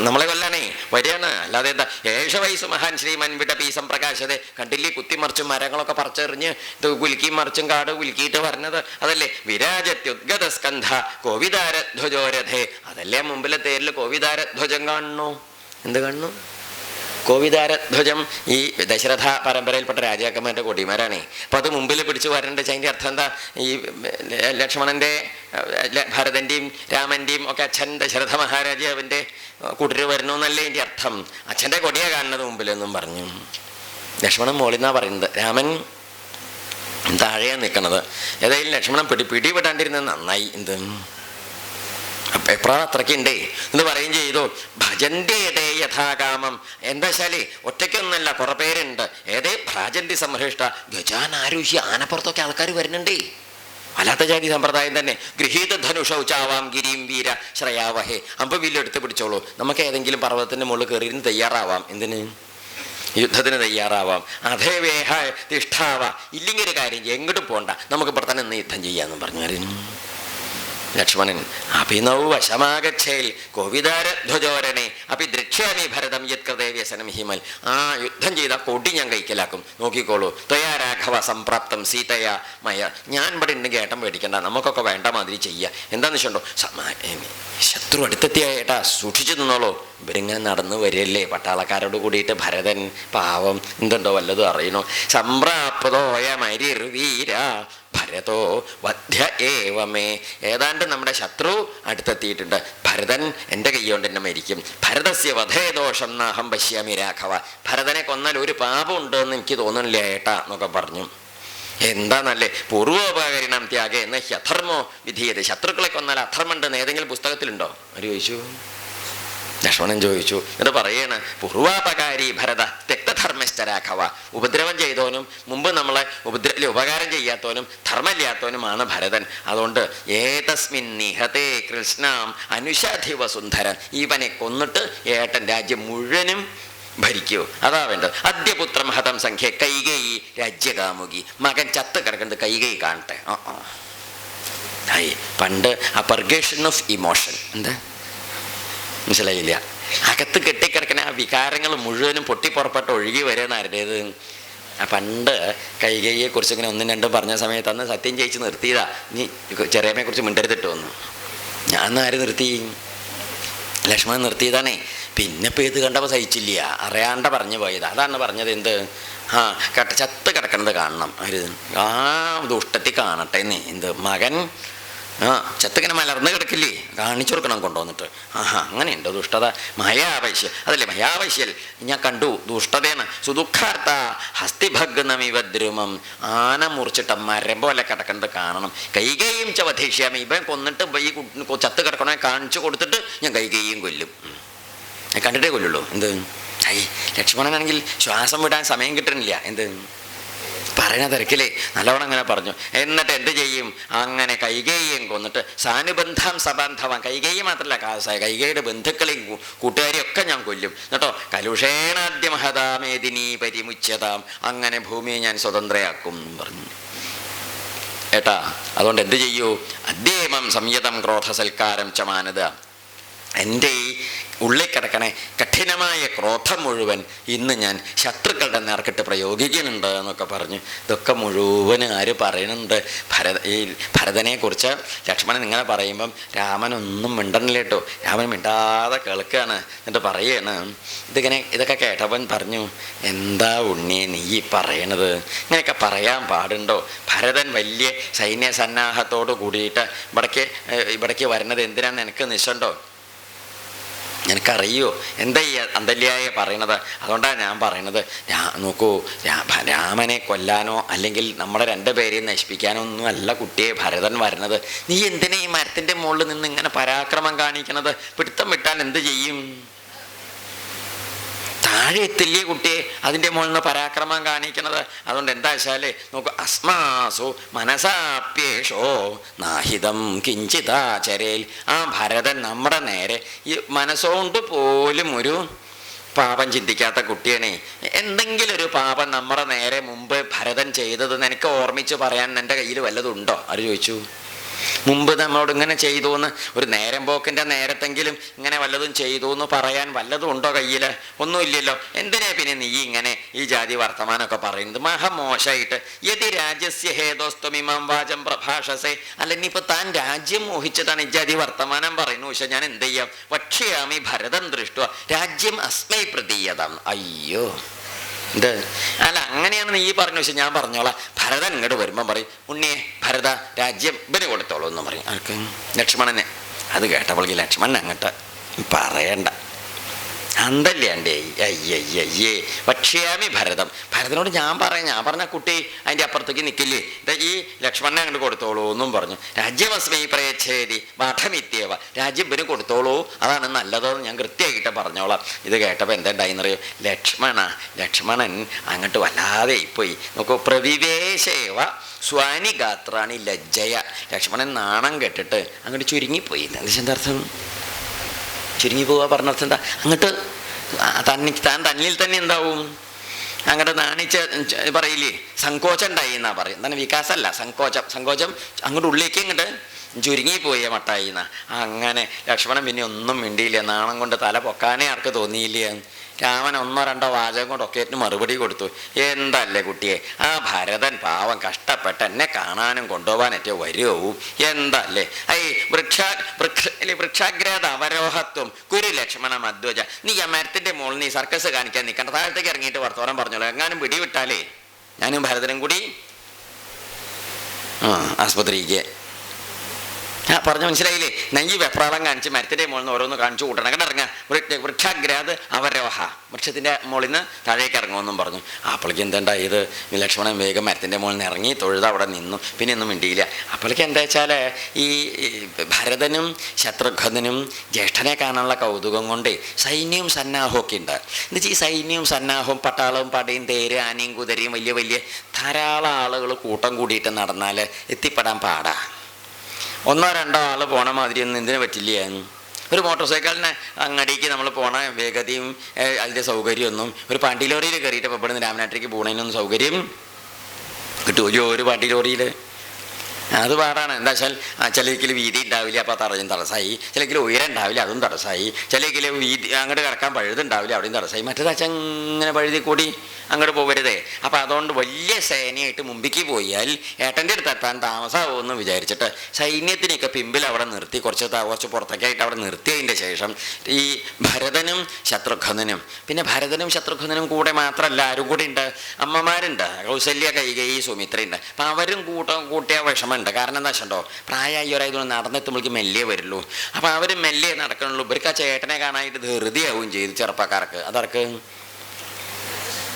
നമ്മളെ കൊല്ലാനേ വരികയാണ്. അല്ലാതെ എന്താ? ഏഷ വയസ്സ് മഹാൻ ശ്രീമൻ വിടപീസം പ്രകാശതെ. കണ്ടില്ലേ, കുത്തിമറിച്ചും മരങ്ങളൊക്കെ പറിച്ചെറിഞ്ഞ് ഇത് കുലുക്കിയും മറിച്ചും കാട് കുലുക്കിയിട്ട് പറഞ്ഞത് അതല്ലേ. വിരാജത്യുദ്ഗത സ്കന്ധ കോവിതാരധ്വജോരഥേ. അതല്ലേ മുമ്പിലെ തേരിൽ കോവിതാരധ്വജം കാണുന്നു. എന്ത് കാണുന്നു? കോവിതാരധ്വജം. ഈ ദശരഥ പരമ്പരയിൽപ്പെട്ട രാജാക്കന്മാരുടെ കൊടിമരാണേ. അപ്പം അത് മുമ്പിൽ പിടിച്ച് വരേണ്ട. അതിൻ്റെ അർത്ഥം എന്താ? ഈ ലക്ഷ്മണൻ്റെ ഭരതൻ്റെയും രാമൻ്റെയും ഒക്കെ അച്ഛൻ ദശരഥ മഹാരാജാവിൻ്റെ കൂട്ടർ വരണമെന്നല്ലേ എൻ്റെ അർത്ഥം. അച്ഛൻ്റെ കൊടിയാണ് കാണുന്നത് മുമ്പിലെന്നും പറഞ്ഞു. ലക്ഷ്മണൻ മോളിന്നാണ് പറയുന്നത്, രാമൻ താഴെയാണ് നിൽക്കണത്. ഏതായാലും ലക്ഷ്മണൻ പിടിവിടാണ്ടിരുന്നത് നന്നായി. എന്ത് എപ്പോഴാണ് അത്രയ്ക്കുണ്ടേ എന്ന് പറയുകയും ചെയ്തു. ഭജന്റേതേ യഥാകാമം. എന്താ വെച്ചാല് ഒറ്റയ്ക്കൊന്നല്ല, കുറെ പേരുണ്ട്. ഏതേ ഭ്രാജന്തി സംഹൃഷ്ട ഗജാനാരുഷ്യ. ആനപ്പുറത്തൊക്കെ ആൾക്കാർ വരുന്നുണ്ടേ. വല്ലാത്ത ജാതി സമ്പ്രദായം തന്നെ. ഗൃഹീത ധനുഷൗചാവാം ഗിരിയും വീര ശ്രയാവഹേ. അമ്പ് വില്ലെടുത്ത് പിടിച്ചോളൂ. നമുക്ക് ഏതെങ്കിലും പർവ്വതത്തിൻ്റെ മുകളിൽ കയറിയിരുന്ന് തയ്യാറാവാം. എന്തിന്? യുദ്ധത്തിന് തയ്യാറാവാം. അതേവേഹ തിഷ്ഠാവ. ഇല്ലെങ്കിൽ ഒരു കാര്യം ചെയ്യും, എങ്ങോട്ടും പോണ്ട, നമുക്ക് ഇവിടെ തന്നെ ഇന്ന് യുദ്ധം ചെയ്യാമെന്നും പറഞ്ഞു ലക്ഷ്മണൻ. അഭിനൗ വശമാകച്ഛേൽ കോവിതാരധ്വജോരണേ അപ്പി ദൃക്ഷ്യാമി ഭരതം യത്കൃതേ വ്യസനം ഹിമൽ. ആ യുദ്ധം ചെയ്ത കൊടി ഞാൻ കൈക്കലാക്കും, നോക്കിക്കോളൂ. ത്വയാ രാഘവ സംപ്രാപ്തം സീതയാ മയ. ഞാൻ ഇവിടെ ഉണ്ടെങ്കിൽ ഏട്ടൻ പേടിക്കണ്ട, നമുക്കൊക്കെ വേണ്ട മാതിരി ചെയ്യുക. എന്താണെന്ന് വെച്ചിട്ടുണ്ടോ, ശത്രു അടുത്തെത്തിയ ഏട്ടാ സൂക്ഷിച്ചു നിന്നോളൂ. ഇവരിങ്ങനെ നടന്നു വരികയല്ലേ പട്ടാളക്കാരോട് കൂടിയിട്ട്. ഭരതൻ പാവം എന്തുണ്ടോ വല്ലതും അറിയണോ. സംപ്രാപ്തോയമരിർവീര ഭരതോ വധ്യ ഏവമേ. ഏതാണ്ട് നമ്മുടെ ശത്രു അടുത്തെത്തിയിട്ടുണ്ട്. ഭരതൻ എൻ്റെ കൈകൊണ്ട് എന്നെ മരിക്കും. ഭരതസ്യ വധേദോഷം നാഹം പശ്യാമി രാഘവ. ഭരതനെ കൊന്നാൽ ഒരു പാപം ഉണ്ടെന്ന് എനിക്ക് തോന്നുന്നില്ല ഏട്ടാ എന്നൊക്കെ പറഞ്ഞു. എന്താന്നല്ലേ, പൂർവോപകരിണം ത്യാഗേ എന്ന ഹ്യധർമ്മോ വിധീയത. ശത്രുക്കളെ കൊന്നാൽ അധർമ്മമുണ്ടെന്ന് ഏതെങ്കിലും പുസ്തകത്തിലുണ്ടോ? ആര് ചോദിച്ചു? ലക്ഷ്മണൻ ചോദിച്ചു. എന്നിട്ട് പറയാണ്, പൂർവാപകാരി ഭരത തെക്തധർമ്മശ്ച രാഘവ. ഉപദ്രവം ചെയ്തവനും മുമ്പ് നമ്മളെ ഉപകാരം ചെയ്യാത്തവനും ധർമ്മമില്ലാത്തവനുമാണ് ഭരതൻ. അതുകൊണ്ട് ഏതസ്മിൻ നിഹതേ കൃഷ്ണാം അനുഷാധി വസുന്ധരൻ. ഇവനെ കൊന്നിട്ട് ഏട്ടൻ രാജ്യം മുഴുവനും ഭരിക്കൂ. അതാ വേണ്ടത്. അദ്യപുത്രം ഹതം സംഖ്യ കൈകേയി രാജ്യകാമുകി. മകൻ ചത്ത് കിടക്കുന്നത് കൈകേയി കാണട്ടെ. പണ്ട് ആ പർഗേഷൻ ഓഫ് ഇമോഷൻ എന്താ മനസ്സിലായില്ല. അകത്ത് കെട്ടിക്കിടക്കണ ആ വികാരങ്ങൾ മുഴുവനും പൊട്ടിപ്പുറപ്പെട്ട് ഒഴുകി വരികയാണ് ആരുടേത്? ആ പണ്ട് കൈകേയിയെക്കുറിച്ച് ഇങ്ങനെ ഒന്നും രണ്ടും പറഞ്ഞ സമയത്ത് അന്ന് സത്യം ചെയ്യിച്ച് നിർത്തിയതാ. നീ ചെറിയമ്മയെക്കുറിച്ച് മിണ്ടരുതിട്ട് വന്നു. ഞാൻ ആര് നിർത്തി? ലക്ഷ്മണൻ നിർത്തിയതാണേ. പിന്നെ ഇപ്പം ഇത് കണ്ടപ്പോൾ സഹിച്ചില്ല, അറിയാണ്ട പറഞ്ഞു പോയത്. അതാണ് പറഞ്ഞത്. എന്ത്? ചത്ത് കിടക്കണത് കാണണം. ഒരു ആ ദുഷ്ടത്തിൽ കാണട്ടെ എന്ന്. എന്ത്? മകൻ ചെത്തിങ്ങനെ മലർന്ന് കിടക്കില്ലേ, കാണിച്ചു കൊടുക്കണം കൊണ്ടുവന്നിട്ട്. അങ്ങനെയുണ്ടോ ദുഷ്ടത? മയാവൈശ്യ അതല്ലേ, മയാവൈശ്യൽ ഞാൻ കണ്ടു ദുഷ്ടതയാണ്. സുദുഃഖാർത്ഥ ഹസ്തിഭഗ്നമിവദ്രുമം, ആന മുറിച്ചിട്ട മരം പോലെ കിടക്കുന്നത് കാണണം. കൈകേയും ചവധേഷ്യാമി, ഇവൻ കൊന്നിട്ട് ഈ ചത്ത് കിടക്കണേ കാണിച്ചു കൊടുത്തിട്ട് ഞാൻ കൈകേയും കൊല്ലും. കണ്ടിട്ടേ കൊല്ലുള്ളൂ. എന്ത് ലക്ഷ്മണനാണെങ്കിൽ ശ്വാസം വിടാൻ സമയം കിട്ടുന്നില്ല. എന്ത് പറയുന്ന തിരക്കിലേ നല്ലവണ്ണം അങ്ങനെ പറഞ്ഞു. എന്നിട്ട് എന്ത് ചെയ്യും? അങ്ങനെ കൈകേയിയും കൊന്നിട്ട് സാനുബന്ധം സബന്ധവാൻ, കൈകേയി മാത്രമല്ല കൈകേയിയുടെ ബന്ധുക്കളെയും കൂട്ടുകാരെയും ഒക്കെ ഞാൻ കൊല്ലും. എന്നിട്ടോ കലുഷേണാദ്യ മഹതാമേദിനി പരിമുച്യതാം, അങ്ങനെ ഭൂമിയെ ഞാൻ സ്വതന്ത്രയാക്കും പറഞ്ഞു. ഏട്ടാ അതുകൊണ്ട് എന്ത് ചെയ്യൂ? അദ്യേമം സംയതം ക്രോധസൽക്കാരം ചമാനത, എൻ്റെ ഈ ഉള്ളിൽ കിടക്കണേ കഠിനമായ ക്രോധം മുഴുവൻ ഇന്ന് ഞാൻ ശത്രുക്കളുടെ നേർക്കിട്ട് പ്രയോഗിക്കുന്നുണ്ട് എന്നൊക്കെ പറഞ്ഞ് ഇതൊക്കെ മുഴുവൻ ആര് പറയുന്നുണ്ട്? ഈ ഭരതനെക്കുറിച്ച് ലക്ഷ്മണൻ ഇങ്ങനെ പറയുമ്പം രാമനൊന്നും മിണ്ടണില്ല കേട്ടോ. രാമൻ മിണ്ടാതെ കേൾക്കുകയാണ്. എന്നിട്ട് പറയുകയാണ്, ഇതൊക്കെ കേട്ടവൻ പറഞ്ഞു, എന്താ ഉണ്ണിയെ നീ പറയണത്? ഇങ്ങനെയൊക്കെ പറയാൻ പാടുണ്ടോ? ഭരതൻ വലിയ സൈന്യ സന്നാഹത്തോട് കൂടിയിട്ട് ഇവിടേക്ക് വരുന്നത് എന്തിനാന്ന് എനിക്ക് നിശ്ചയുണ്ടോ? എനിക്കറിയോ എന്താ ഈ അന്തല്യായ പറയണത്? അതുകൊണ്ടാണ് ഞാൻ പറയണത്. നോക്കൂ, രാമനെ കൊല്ലാനോ അല്ലെങ്കിൽ നമ്മുടെ രണ്ടുപേരെയും നശിപ്പിക്കാനോ ഒന്നും അല്ല കുട്ടിയെ ഭരതൻ വരണത്. നീ എന്തിനാ ഈ മരത്തിൻ്റെ മുകളിൽ നിന്ന് ഇങ്ങനെ പരാക്രമം കാണിക്കണത്? പിടുത്തം വിട്ടാൽ എന്ത് ചെയ്യും? താഴെ എത്തില്ലേ കുട്ടിയെ അതിൻ്റെ മുകളിൽ നിന്ന് പരാക്രമം കാണിക്കണത്? അതുകൊണ്ട് എന്താ വെച്ചാൽ നോക്കൂ, അസ്മാസു മനസാപ്യേഷോ നാഹിതം കിഞ്ചിതാചരേൽ, ആ ഭരതൻ നമ്മുടെ നേരെ ഈ മനസ്സുകൊണ്ട് പോലും ഒരു പാപം ചിന്തിക്കാത്ത കുട്ടിയാണേ. എന്തെങ്കിലും ഒരു പാപം നമ്മുടെ നേരെ മുമ്പ് ഭരതൻ ചെയ്തത് നിനക്ക് ഓർമ്മിച്ച് പറയാൻ എൻ്റെ കയ്യിൽ വല്ലതുണ്ടോ? ആര് ചോദിച്ചു? മുമ്പ് നമ്മളോട് ഇങ്ങനെ ചെയ്തു എന്ന്, ഒരു നേരം പോക്കിൻ്റെ നേരത്തെങ്കിലും ഇങ്ങനെ വല്ലതും ചെയ്തു എന്ന് പറയാൻ വല്ലതും ഉണ്ടോ കയ്യിൽ? ഒന്നുമില്ലല്ലോ. എന്തിനാ പിന്നെ നീ ഇങ്ങനെ ഈ ജാതി വർത്തമാനമൊക്കെ പറയുന്നത്? മഹാമോശമായിട്ട്. യതി രാജ്യസ്യ ഹേതോസ്ത്വമിമാം വാചം പ്രഭാഷസേ, അല്ല ഇനിയിപ്പോൾ താൻ രാജ്യം മോഹിച്ചിട്ടാണ് ഈ ജാതി വർത്തമാനം പറയുന്നു. പക്ഷെ ഞാൻ എന്ത് ചെയ്യാം? വക്ഷ്യാമി ഭരതം ദൃഷ്ട രാജ്യം അസ്മൈ പ്രതീയതാം. അയ്യോ ഇത് അല്ല, അങ്ങനെയാണ് നീ പറഞ്ഞു. പക്ഷെ ഞാൻ പറഞ്ഞോളാം. ഭരതൻ ഇങ്ങോട്ട് വരുമ്പം പറയും, ഉണ്ണിയെ ഭരത രാജ്യം ഇവന് കൊടുത്തോളൂ എന്ന് പറയും. ആർക്ക്? ലക്ഷ്മണനെ. അത് കേട്ടപ്പോഴേക്ക് ലക്ഷ്മണൻ അങ്ങോട്ട് പറയണ്ട, അന്തല്ലാണ്ടേ അയ്യയ്യേ വക്ഷ്യാമി ഭരതം. ഭരതനോട് ഞാൻ പറഞ്ഞ കുട്ടി അതിൻ്റെ അപ്പുറത്തേക്ക് നിൽക്കില്ലേ, ഈ ലക്ഷ്മണനെ അങ്ങോട്ട് കൊടുത്തോളൂ എന്നും പറഞ്ഞു. രാജ്യമസ്മൈ പ്രയച്ഛേതി പാഠമിത്യേവ, രാജ്യം ഇവന് കൊടുത്തോളൂ, അതാണ് നല്ലതെന്ന് ഞാൻ കൃത്യമായിട്ട് പറഞ്ഞോളാം. ഇത് കേട്ടപ്പോൾ എന്തുണ്ടായിന്നറിയോ? ലക്ഷ്മണൻ അങ്ങോട്ട് വല്ലാതെ പോയി. നോക്കൂ, പ്രവിവേശേവ സ്വാനിഗാത്രാണി ലജ്ജയ, ലക്ഷ്മണൻ നാണം കെട്ടിട്ട് അങ്ങോട്ട് ചുരുങ്ങിപ്പോയി. എന്താർത്ഥം? ചുരുങ്ങി പോവുക പറഞ്ഞർത്ഥം എന്താ? അങ്ങോട്ട് താൻ തന്നിൽ തന്നെ എന്താവും? അങ്ങോട്ട് നാണിച്ച് പറയില്ലേ, സങ്കോചം ഉണ്ടായി എന്നാ പറയും. എന്താണ്? വികാസമല്ല, സങ്കോചം അങ്ങോട്ട് ഉള്ളിലേക്ക് അങ്ങോട്ട് ചുരുങ്ങിപ്പോയ മട്ടായി എന്നാ. അങ്ങനെ ലക്ഷ്മണൻ പിന്നെ ഒന്നും മിണ്ടിയില്ല. നാണം കൊണ്ട് തല പൊക്കാനേ ആർക്ക് തോന്നിയില്ല. രാമൻ ഒന്നോ രണ്ടോ വാചകം കൊണ്ടൊക്കെ മറുപടി കൊടുത്തു. എന്തല്ലേ കുട്ടിയെ, ആ ഭരതൻ പാവം കഷ്ടപ്പെട്ട് എന്നെ കാണാനും കൊണ്ടുപോകാനൊക്കെ വരുമോ? എന്തല്ലേ വൃക്ഷാഗ്രാത അവരോഹത്വം കുരു ലക്ഷ്മണ മധ്വജ. നീ ആ മരത്തിൻ്റെ മുകളിൽ നീ സർക്കസ് കാണിക്കാൻ നിൽക്കണ്ട, താഴത്തേക്ക് ഇറങ്ങിയിട്ട് വർത്തമാനം പറഞ്ഞോളൂ. എങ്ങാനും പിടിവിട്ടാലേ ഞാനും ഭരതനും കൂടി ആസ്പത്രിക്ക്. പറഞ്ഞു മനസ്സിലായില്ലേ? നെയ്യ് വെപ്രാളം കാണിച്ച് മരത്തിൻ്റെ മുകളിൽ നിന്ന് ഓരോന്ന് കാണിച്ചു കൂട്ടണം. അങ്ങനെ ഇറങ്ങുക. വൃക്ഷാഗ്രാത് അവരോഹ, വൃക്ഷത്തിൻ്റെ മുകളിൽ നിന്ന് താഴേക്ക് ഇറങ്ങുമെന്നും പറഞ്ഞു. അപ്പോഴേക്ക് എന്തുണ്ടായത്? ലക്ഷ്മണൻ വേഗം മരത്തിൻ്റെ മുകളിൽ നിന്ന് ഇറങ്ങി തൊഴുത് അവിടെ നിന്നു. പിന്നെ ഒന്നും മിണ്ടിയില്ല. അപ്പോഴേക്ക് എന്താ വെച്ചാൽ ഈ ഭരതനും ശത്രുഘ്നനും ജ്യേഷ്ഠനെ കാണാനുള്ള കൗതുകം കൊണ്ട് സൈന്യവും സന്നാഹവും ഒക്കെ ഉണ്ട്. എന്നുവെച്ചാൽ ഈ സൈന്യവും സന്നാഹവും പട്ടാളവും പടയും തേര് ആനയും കുതിരയും വലിയ ധാരാളം ആളുകൾ കൂട്ടം കൂടിയിട്ട് നടന്നാൽ എത്തിപ്പെടാൻ പാടാ. ഒന്നോ രണ്ടോ ആൾ പോണ മാതിരി ഒന്നും എന്തിനു പറ്റില്ല. ഒരു മോട്ടോർ സൈക്കിളിന് അങ്ങടിക്ക് നമ്മൾ പോണ വേഗതയും അതിൻ്റെ സൗകര്യമൊന്നും ഒരു പാണ്ടി ലോറിയിൽ കയറിയിട്ട് ഇപ്പോൾ ഇവിടുന്ന് രാമനാട്ടിലേക്ക് പോകണതിനൊന്നും സൗകര്യം കിട്ടുമല്ലോ. ഒരു പാണ്ടി ലോറിയിൽ അത് പാടാണ്. എന്താ വെച്ചാൽ ചിലക്കിൽ വീതി ഉണ്ടാവില്ല, അപ്പോൾ തറയും തടസ്സമായി. ചിലക്കിൽ ഉയരം ഉണ്ടാവില്ല, അതും തടസ്സമായി. ചിലക്കിൽ വീതി അങ്ങോട്ട് കിടക്കാൻ പഴുതുണ്ടാവില്ല, അവിടെയും തടസ്സമായി. മറ്റേതാച്ചാൽ ഇങ്ങനെ പഴുതി കൂടി അങ്ങോട്ട് പോകരുതേ. അപ്പം അതുകൊണ്ട് വലിയ സേനയായിട്ട് മുമ്പിലേക്ക് പോയാൽ ഏട്ടൻ്റെ അടുത്ത് എത്താൻ താമസമാവുമെന്ന് വിചാരിച്ചിട്ട് സൈന്യത്തിനെയൊക്കെ പിമ്പിൽ അവിടെ നിർത്തി കുറച്ച് പുറത്തേക്കായിട്ട് അവിടെ നിർത്തിയതിൻ്റെ ശേഷം ഈ ഭരതനും ശത്രുഘ്നനും, പിന്നെ ഭരതനും ശത്രുഘ്നനും കൂടെ മാത്രമല്ല ആരും കൂടി ഉണ്ട്, അമ്മമാരുണ്ട്, കൗസല്യ, കൈകേയി, സുമിത്രയുണ്ട്. അപ്പം അവരും കൂട്ടിയ വിഷമമുണ്ട്. കാരണം എന്താ വെച്ചിട്ടുണ്ടോ, പ്രായമായി ഒരായതുകൊണ്ട് നടന്നെത്തുമ്പോഴേക്ക് മെല്ലെ വരുള്ളൂ. അപ്പം അവർ മെല്ലെ നടക്കണുള്ളൂ. ഇവർക്ക് ആ ചേട്ടനെ കാണാനായിട്ട് ധൃതിയാവുകയും ചെയ്തു ചെറുപ്പക്കാർക്ക്. അതർക്ക്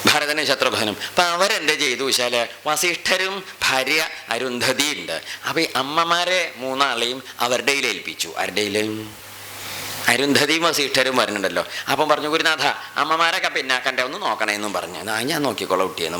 ഭരതനും ശത്രുഘ്നും. അപ്പം അവരെന്ത് ചെയ്തു വെച്ചാൽ വസിഷ്ഠരും ഭാര്യ അരുന്ധതിയുണ്ട്. അപ്പം ഈ അമ്മമാരെ മൂന്നാളെയും അവരുടെ ഏൽപ്പിച്ചു. ആരുടെയിലും അരുന്ധതിയും വസിഷ്ഠരും വരുന്നുണ്ടല്ലോ. അപ്പം പറഞ്ഞു, ഗുരുനാഥ അമ്മമാരൊക്കെ പിന്നാക്കണ്ടേ ഒന്ന് നോക്കണേന്നും പറഞ്ഞു. ഞാൻ നോക്കിക്കോളാം കുട്ടിയെന്നും